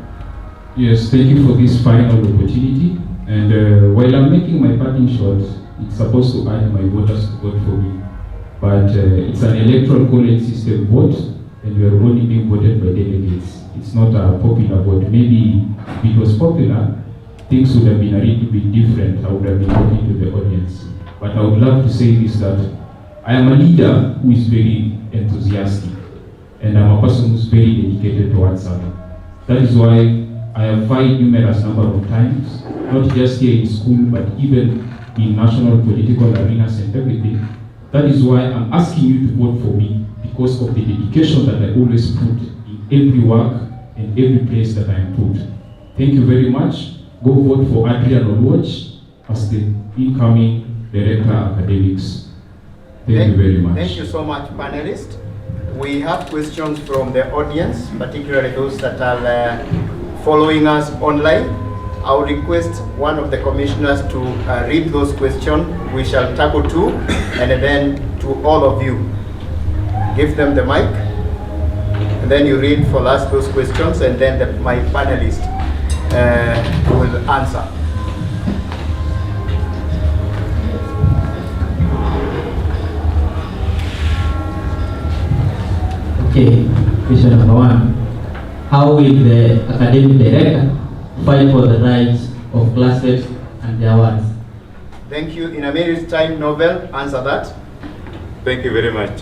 Yes, thank you for this final opportunity. And while I'm making my parting shot, it's supposed to urge my voters to vote for me. But it's an electoral college system vote, and we are only being voted by delegates. It's not a popular vote. Maybe if it was popular, things would have been a little bit different. I would have been talking to the audience. But I would love to say this, that I am a leader who is very enthusiastic, and I'm a person who's very dedicated towards something. That is why I have vyed numerous number of times, not just here in school, but even in national political arenas and everything. That is why I'm asking you to vote for me, because of the dedication that I always put in every work and every place that I am put. Thank you very much. Go vote for Adrian on watch as the incoming Director Academics. Thank you very much. Thank you so much, panelists. We have questions from the audience, particularly those that are following us online. I would request one of the commissioners to read those questions. We shall tackle two, and then to all of you, give them the mic, and then you read for us those questions, and then my panelists will answer. Okay, question number one. How will the academic director fight for the rights of classmates and their awards? Thank you. In a minute's time, Nobel, answer that. Thank you very much.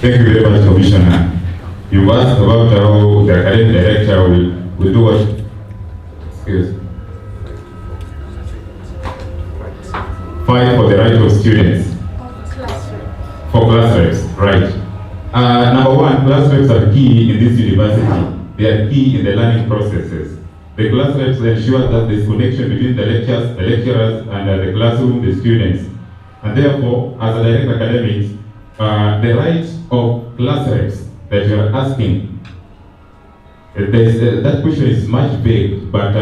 Thank you very much, Commissioner. You asked about how the academic director will do what? Excuse. Fight for the right of students. For class reps, right. Number one, class reps are key in this university. They are key in the learning processes. The class reps ensure that there is connection between the lecturers, and the classroom, the students. And therefore, as a direct academics, the right of class reps that you are asking, that question is much vague, but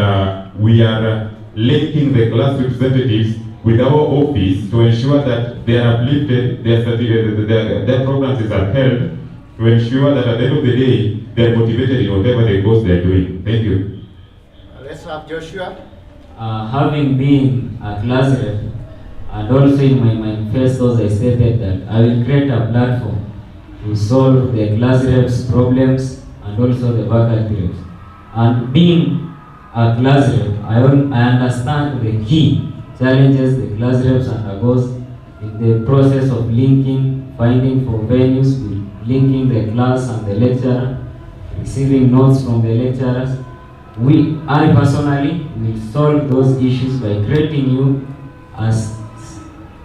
we are linking the class representatives with our office to ensure that they are uplifted, their programs is upheld to ensure that at the end of the day, they're motivated in whatever the course they're doing. Thank you. Let's have Joshua. Having been a class rep, and also in my manifestos I stated that I will create a platform to solve the class reps' problems and also the faculty reps. And being a class rep, I understand the key challenges the class reps undergoes in the process of linking, finding for venues, linking the class and the lecturer, receiving notes from the lecturers. I personally will solve those issues by creating you as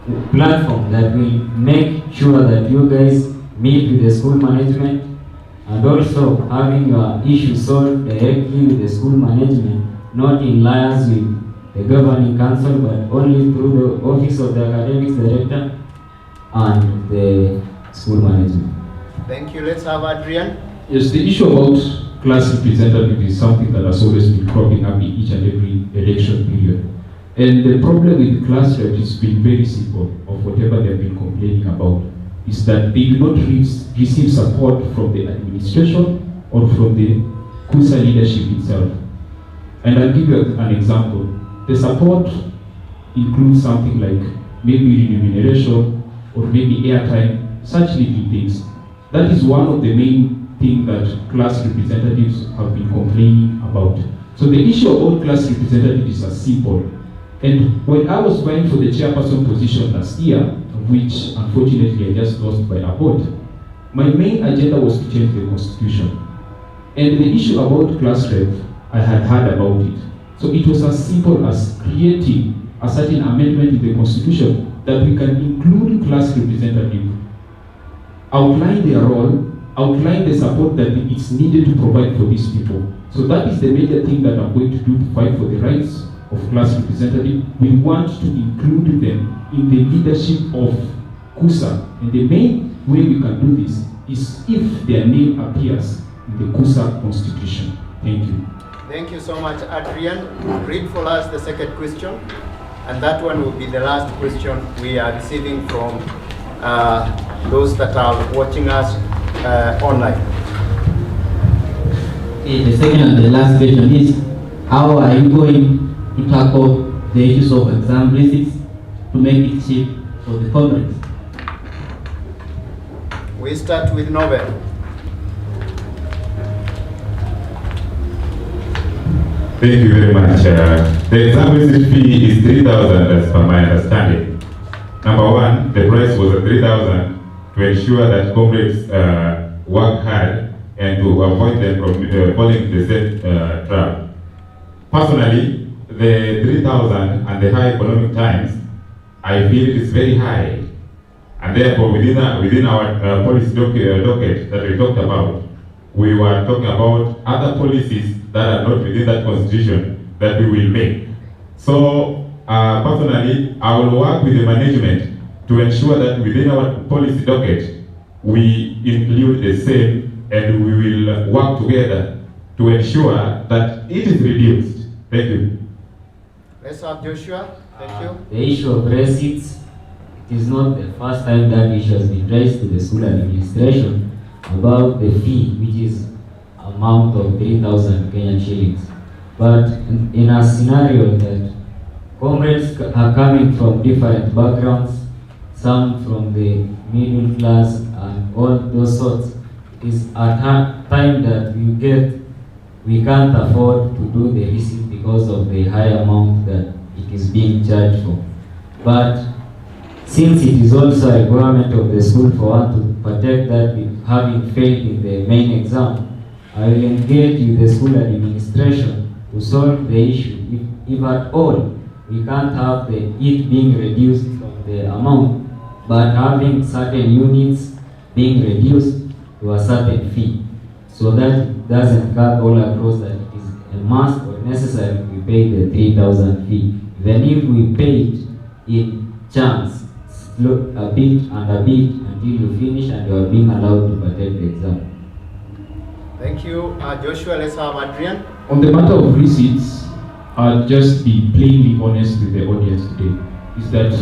a platform that will make sure that you guys meet with the school management and also having your issues solved directly with the school management, not in liaise with the governing council, but only through the office of the academics director and the school management. Thank you. Let's have Adrian. Yes, the issue about class representative is something that has always been cropping up in each and every election period. And the problem with class reps has been very simple, of whatever they've been complaining about, is that they do not receive support from the administration or from the Cusa leadership itself. And I'll give you an example. The support includes something like maybe remuneration or maybe airtime, such little things. That is one of the main things that class representatives have been complaining about. So the issue about class representatives is as simple. And when I was vying for the chairperson position last year, which unfortunately I just lost by a vote, my main agenda was to change the constitution. And the issue about class rep, I had heard about it. So it was as simple as creating a certain amendment in the constitution that we can include class representatives, outline their role, outline the support that it's needed to provide for these people. So that is the major thing that I'm going to do to fight for the rights of class representatives. We want to include them in the leadership of Cusa. And the main way we can do this is if their name appears in the Cusa constitution. Thank you. Thank you so much, Adrian. Read for us the second question. And that one will be the last question we are receiving from those that are watching us online. Okay, the second and the last question is, how are you going to tackle the issues of exam receipts to make it cheap for the comrades? We start with Nobel. Thank you very much. The exam receipt fee is 3,000 as per my understanding. Number one, the price was at 3,000 to ensure that comrades work hard and to avoid them from falling the same trap. Personally, the 3,000 and the high economic times, I feel it is very high. And therefore, within our policy docket that we talked about, we were talking about other policies that are not within that constitution that we will make. So, personally, I will work with the management to ensure that within our policy docket, we include the same and we will work together to ensure that it is reduced. Thank you. Let's have Joshua. Thank you. The issue of receipts, it is not the first time that issue has been raised to the school administration about the fee, which is amount of 3,000 Kenyan shillings. But in a scenario that comrades are coming from different backgrounds, some from the middle class and all those sorts, it is a time that we can't afford to do the receipt because of the high amount that it is being charged for. But since it is also a requirement of the school for one to protect that having failed in the main exam, I will engage with the school administration to solve the issue. If at all we can't have it being reduced from the amount, but having certain units being reduced to a certain fee, so that it doesn't cut all across that it is a must or necessary we pay the 3,000 fee. Even if we pay it in chunks, a bit until you finish and you are being allowed to protect the exam. Thank you. Joshua, let's have Adrian. On the matter of receipts, I'll just be plainly honest with the audience today, is that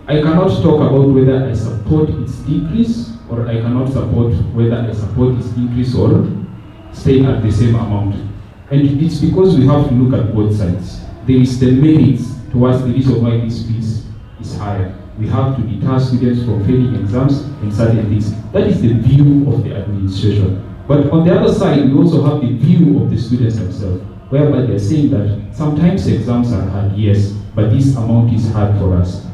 I cannot talk about whether I support its decrease or I cannot support whether I support is increase or stay at the same amount. And it's because we have to look at both sides. There is the merits towards the reason why this fees is higher. We have to deter students from failing exams and certain things. That is the view of the administration. But on the other side, we also have the view of the students themselves, whereby they're saying that sometimes exams are hard, yes, but this amount is hard for us.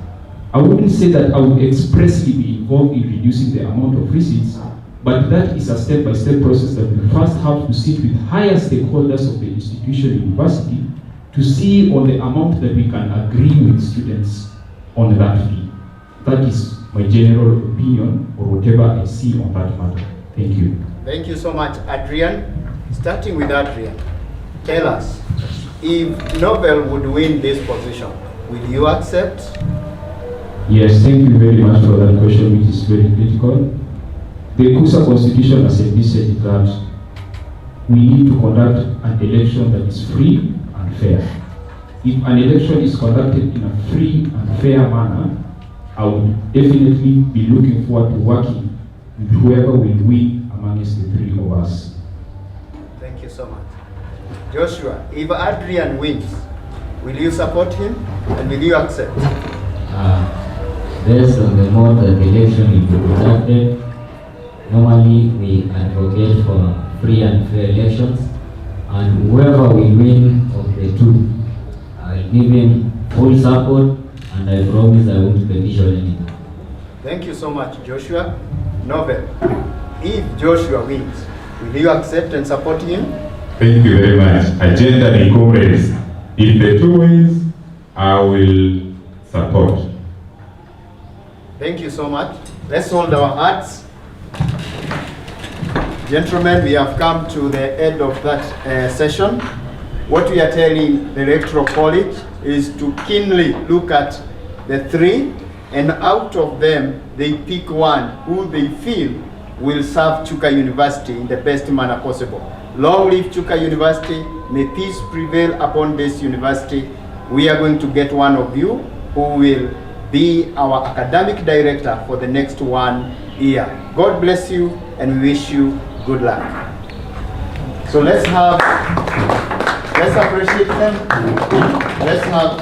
I wouldn't say that I would expressly be involved in reducing the amount of receipts, but that is a step-by-step process that we first have to sit with higher stakeholders of the institution university to see on the amount that we can agree with students on that fee. That is my general opinion, or whatever I see on that matter. Thank you. Thank you so much, Adrian. Starting with Adrian, tell us, if Nobel would win this position, will you accept? Yes, thank you very much for that question, which is very critical. The Cusa Constitution has envisaged that we need to conduct an election that is free and fair. If an election is conducted in a free and fair manner, I would definitely be looking forward to working with whoever will win amongst the three of us. Thank you so much. Joshua, if Adrian wins, will you support him and will you accept? Based on the mode that the election will be conducted, normally we advocate for free and fair elections, and whoever will win of the two, I'll give him full support, and I promise I won't petition anything. Thank you so much, Joshua. Nobel, if Joshua wins, will you accept and support him? Thank you very much. Agenda and comrades. If the two wins, I will support. Thank you so much. Let's hold our hearts. Gentlemen, we have come to the end of that session. What we are telling the Electoral College is to keenly look at the three, and out of them, they pick one who they feel will serve Chuka University in the best manner possible. Long live Chuka University. May peace prevail upon this university. We are going to get one of you who will be our academic director for the next 1 year. God bless you, and we wish you good luck. So let's appreciate them. Let's have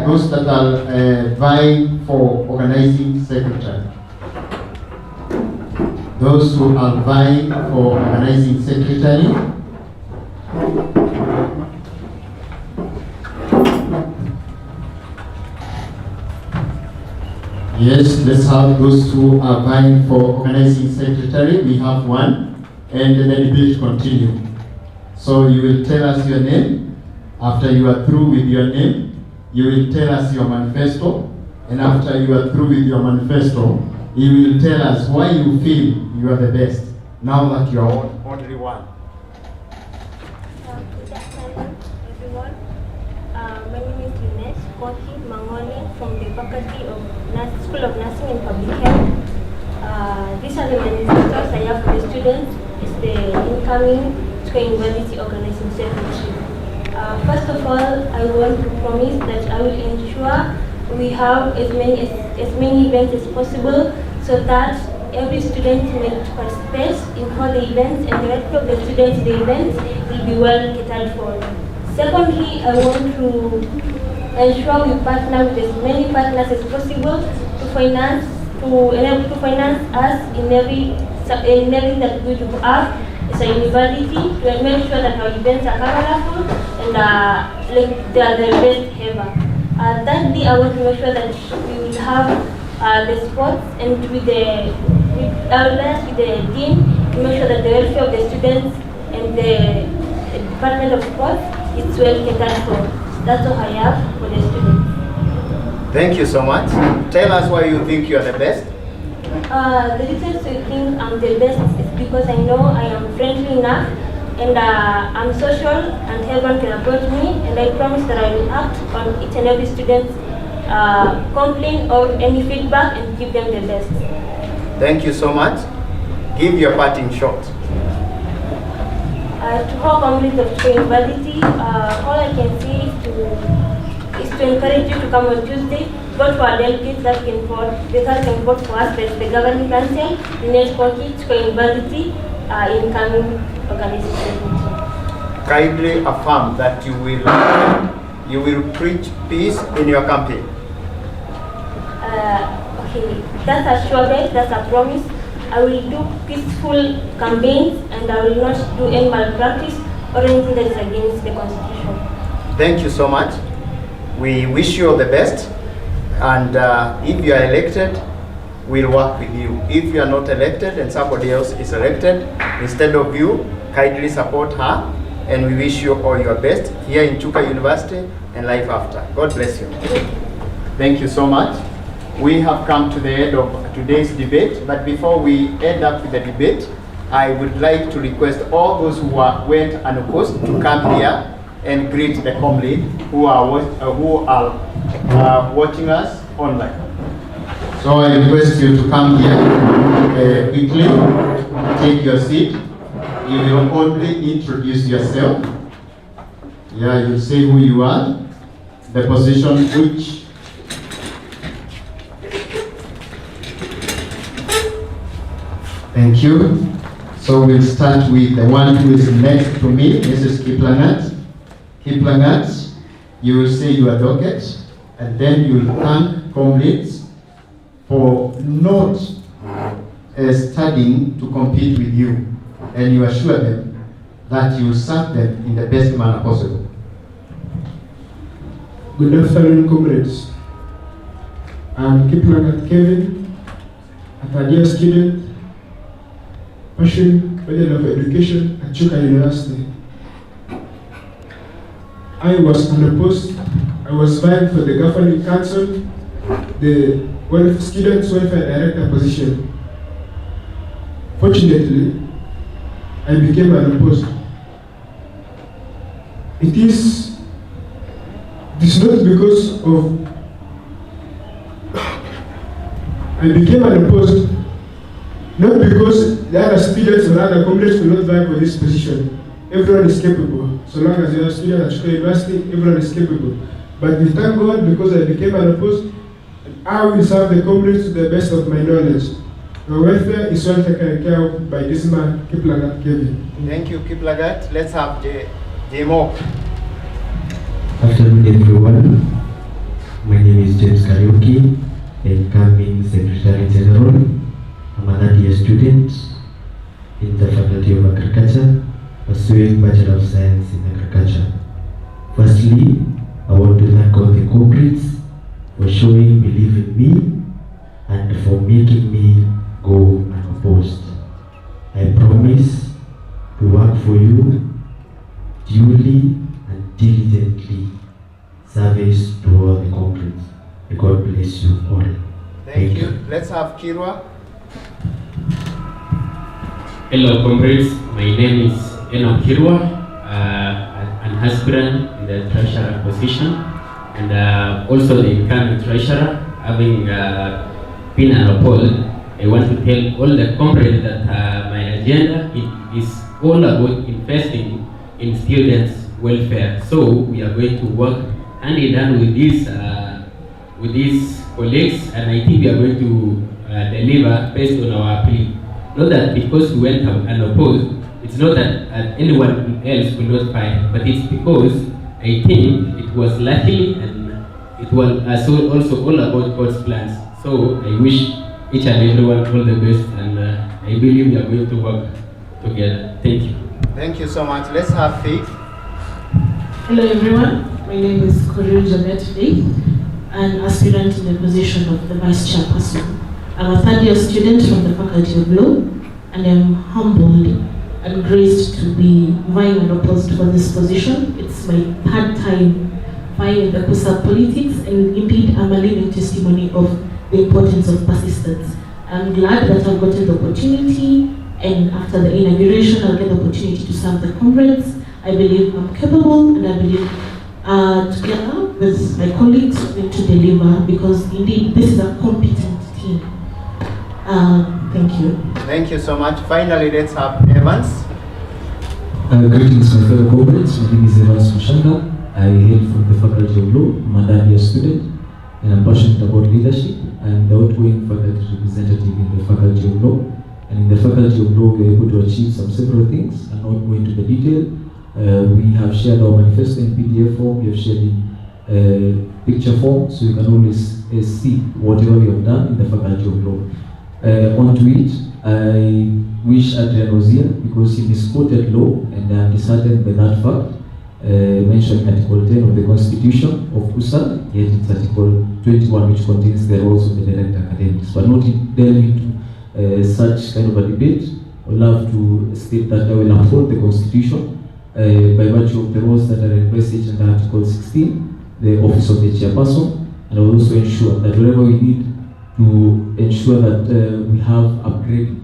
those that are vying for organizing secretary. Those who are vying for organizing secretary. Yes, let's have those who are vying for organizing secretary. We have one, and the debate continue. So you will tell us your name. After you are through with your name, you will tell us your manifesto. And after you are through with your manifesto, you will tell us why you feel you are the best, now that you are only one. Good afternoon, everyone. My name is Linesh Koki Mangoni from the Faculty of School of Nursing and Public Health. These are the manifestos I have for the students. It's the incoming Chuka University Organizing Secretary. First of all, I want to promise that I will ensure we have as many events as possible, so that every student may participate in all the events, and the rest of the students, the events will be well catered for. Secondly, I want to ensure we partner with as many partners as possible to enable to finance us in everything that we do have as a university, to make sure that our events are colorful and they are the best ever. Thirdly, I want to make sure that we will have the sports, and with the dean, to make sure that the welfare of the students and the Department of Sports is well catered for. That's all I have for the students. Thank you so much. Tell us why you think you are the best. The reason I think I'm the best is because I know I am friendly enough, and I'm social, and everyone can approach me, and I promise that I will act on each and every student's complaint or any feedback and give them the best. Thank you so much. Give your parting shot. To all communities of Chuka University, all I can say is to encourage you to come on Tuesday. Vote for our delegates that can vote for us, the Governing Council, the Net Koki, Chuka University, incoming organization. Kindly affirm that you will preach peace in your campaign. Okay, that's a sure bet, that's a promise. I will do peaceful campaigns and I will not do any malpractice or anything that is against the Constitution. Thank you so much. We wish you all the best. And if you are elected, we'll work with you. If you are not elected and somebody else is elected instead of you, kindly support her. And we wish you all your best here in Chuka University and life after. God bless you. Thank you so much. We have come to the end of today's debate, but before we end up with the debate, I would like to request all those who went unopposed to come here and greet the comrade who are watching us online. So I request you to come here quickly, take your seat. You will only introduce yourself. Yeah, you say who you are, the position which. Thank you. So we'll start with the one who is next to me, Mrs. Kiplangat. Kiplangat, you will say your docket, and then you will thank comrades for not studying to compete with you, and you assure them that you will serve them in the best manner possible. Good afternoon, comrades. I'm Kiplangat Kevin, a third-year student, pursuing Bachelor of Education at Chuka University. I was unopposed. I was vying for the Governing Council, the Students Welfare Director position. Fortunately, I became unopposed. It is not because of I became unopposed, not because the other students or other comrades will not vie for this position. Everyone is capable. So long as you are a student at Chuka University, everyone is capable. But we thank God because I became unopposed, and I will serve the comrades to the best of my knowledge. The welfare is well taken care of by this man, Kiplangat Kevin. Thank you, Kiplangat. Let's have J-Mo. Afternoon, everyone. My name is James Kariuki, incoming Secretary General. I'm a third-year student in the Faculty of Agriculture, pursuing Bachelor of Science in Agriculture. Firstly, I want to thank all the comrades for showing belief in me and for making me go unopposed. I promise to work for you duly and diligently, service to all the comrades. May God bless you all. Thank you. Let's have Kirwa. Hello comrades, my name is Enoch Kirwa, an aspirant in the treasurer position, and also the incoming treasurer. Having been unopposed, I want to tell all the comrades that my agenda is all about investing in students' welfare. So we are going to work hand in hand with these colleagues, and I think we are going to deliver based on our plea. Not that because we went unopposed, it's not that anyone else will not fight, but it's because I think it was luckily and it was also all about God's plans. So I wish each and everyone all the best, and I believe we are going to work together. Thank you. Thank you so much. Let's have Faith. Hello everyone, my name is Korir Janet Faith, an aspirant in the position of the Vice Chairperson. I'm a third-year student from the Faculty of Law, and I'm humbled and graced to be vying unopposed for this position. It's my third time vying in the Cusa politics, and indeed I'm a living testimony of the importance of persistence. I'm glad that I've gotten the opportunity, and after the inauguration I'll get the opportunity to serve the comrades. I believe I'm capable, and I believe together with my colleagues we're going to deliver, because indeed this is a competent team. Thank you. Thank you so much. Finally, let's have Evans. Greetings, my fellow comrades. My name is Evans Mashanga. I hail from the Faculty of Law. I'm a third year student, and I'm passionate about leadership. I'm the outgoing faculty representative in the Faculty of Law. And in the Faculty of Law, we are able to achieve several things. I'm not going into the detail. We have shared our manifesto in PDF form. We have shared in picture form, so you can always see whatever we have done in the Faculty of Law. Onto it, I wish Adrian was here because he misquoted law, and I am disheartened by that fact. Mentioning Article 10 of the Constitution of Cusa, yet it's Article 21 which contains the roles of the direct academics. But not delving into such kind of a debate, I would love to state that I will uphold the Constitution by virtue of the roles that are envisaged under Article 16, the office of the chairperson, and I will also ensure that wherever we need to ensure that we have upgrading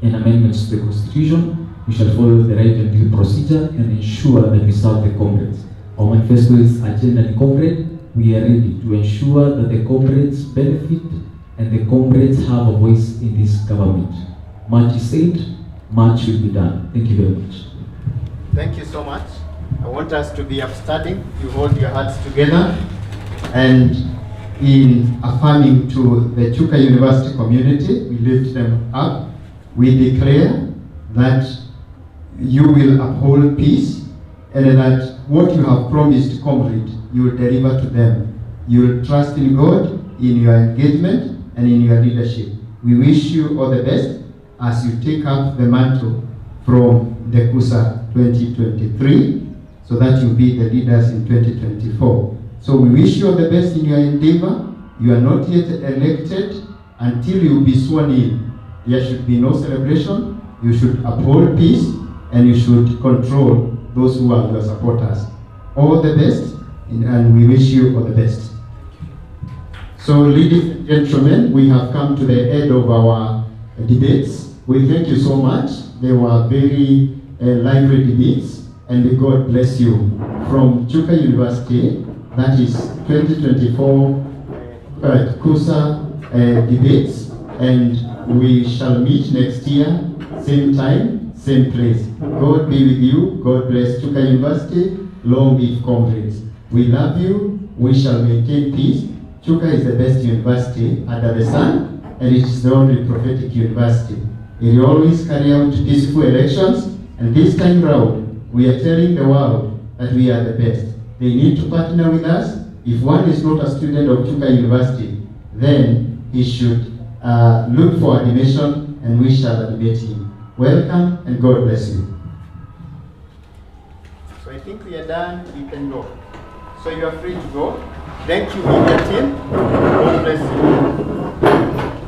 and amendments to the Constitution, we shall follow the right and due procedure and ensure that we serve the comrades. Our manifesto is agenda and comrade. We are ready to ensure that the comrades benefit and the comrades have a voice in this government. Much is said, much will be done. Thank you very much. Thank you so much. I want us to be upstanding. You hold your hearts together, and in affirming to the Chuka University community, we lift them up. We declare that you will uphold peace, and that what you have promised comrade, you will deliver to them. You will trust in God in your engagement and in your leadership. We wish you all the best as you take up the mantle from the Cusa 2023, so that you'll be the leaders in 2024. So we wish you all the best in your endeavor. You are not yet elected. Until you be sworn in, there should be no celebration. You should uphold peace, and you should control those who are your supporters. All the best, and we wish you all the best. So, ladies and gentlemen, we have come to the end of our debates. We thank you so much. They were very lively debates, and God bless you. From Chuka University, that is 2024 Cusa debates, and we shall meet next year, same time, same place. God be with you. God bless Chuka University. Long live comrades. We love you. We shall maintain peace. Chuka is the best university under the sun, and it is the only prophetic university. It will always carry out peaceful elections, and this time round, we are telling the world that we are the best. They need to partner with us. If one is not a student of Chuka University, then he should look for admission, and we shall admit him. Welcome, and God bless you. So I think we are done. We can go. So you are free to go. Thank you, media team. God bless you.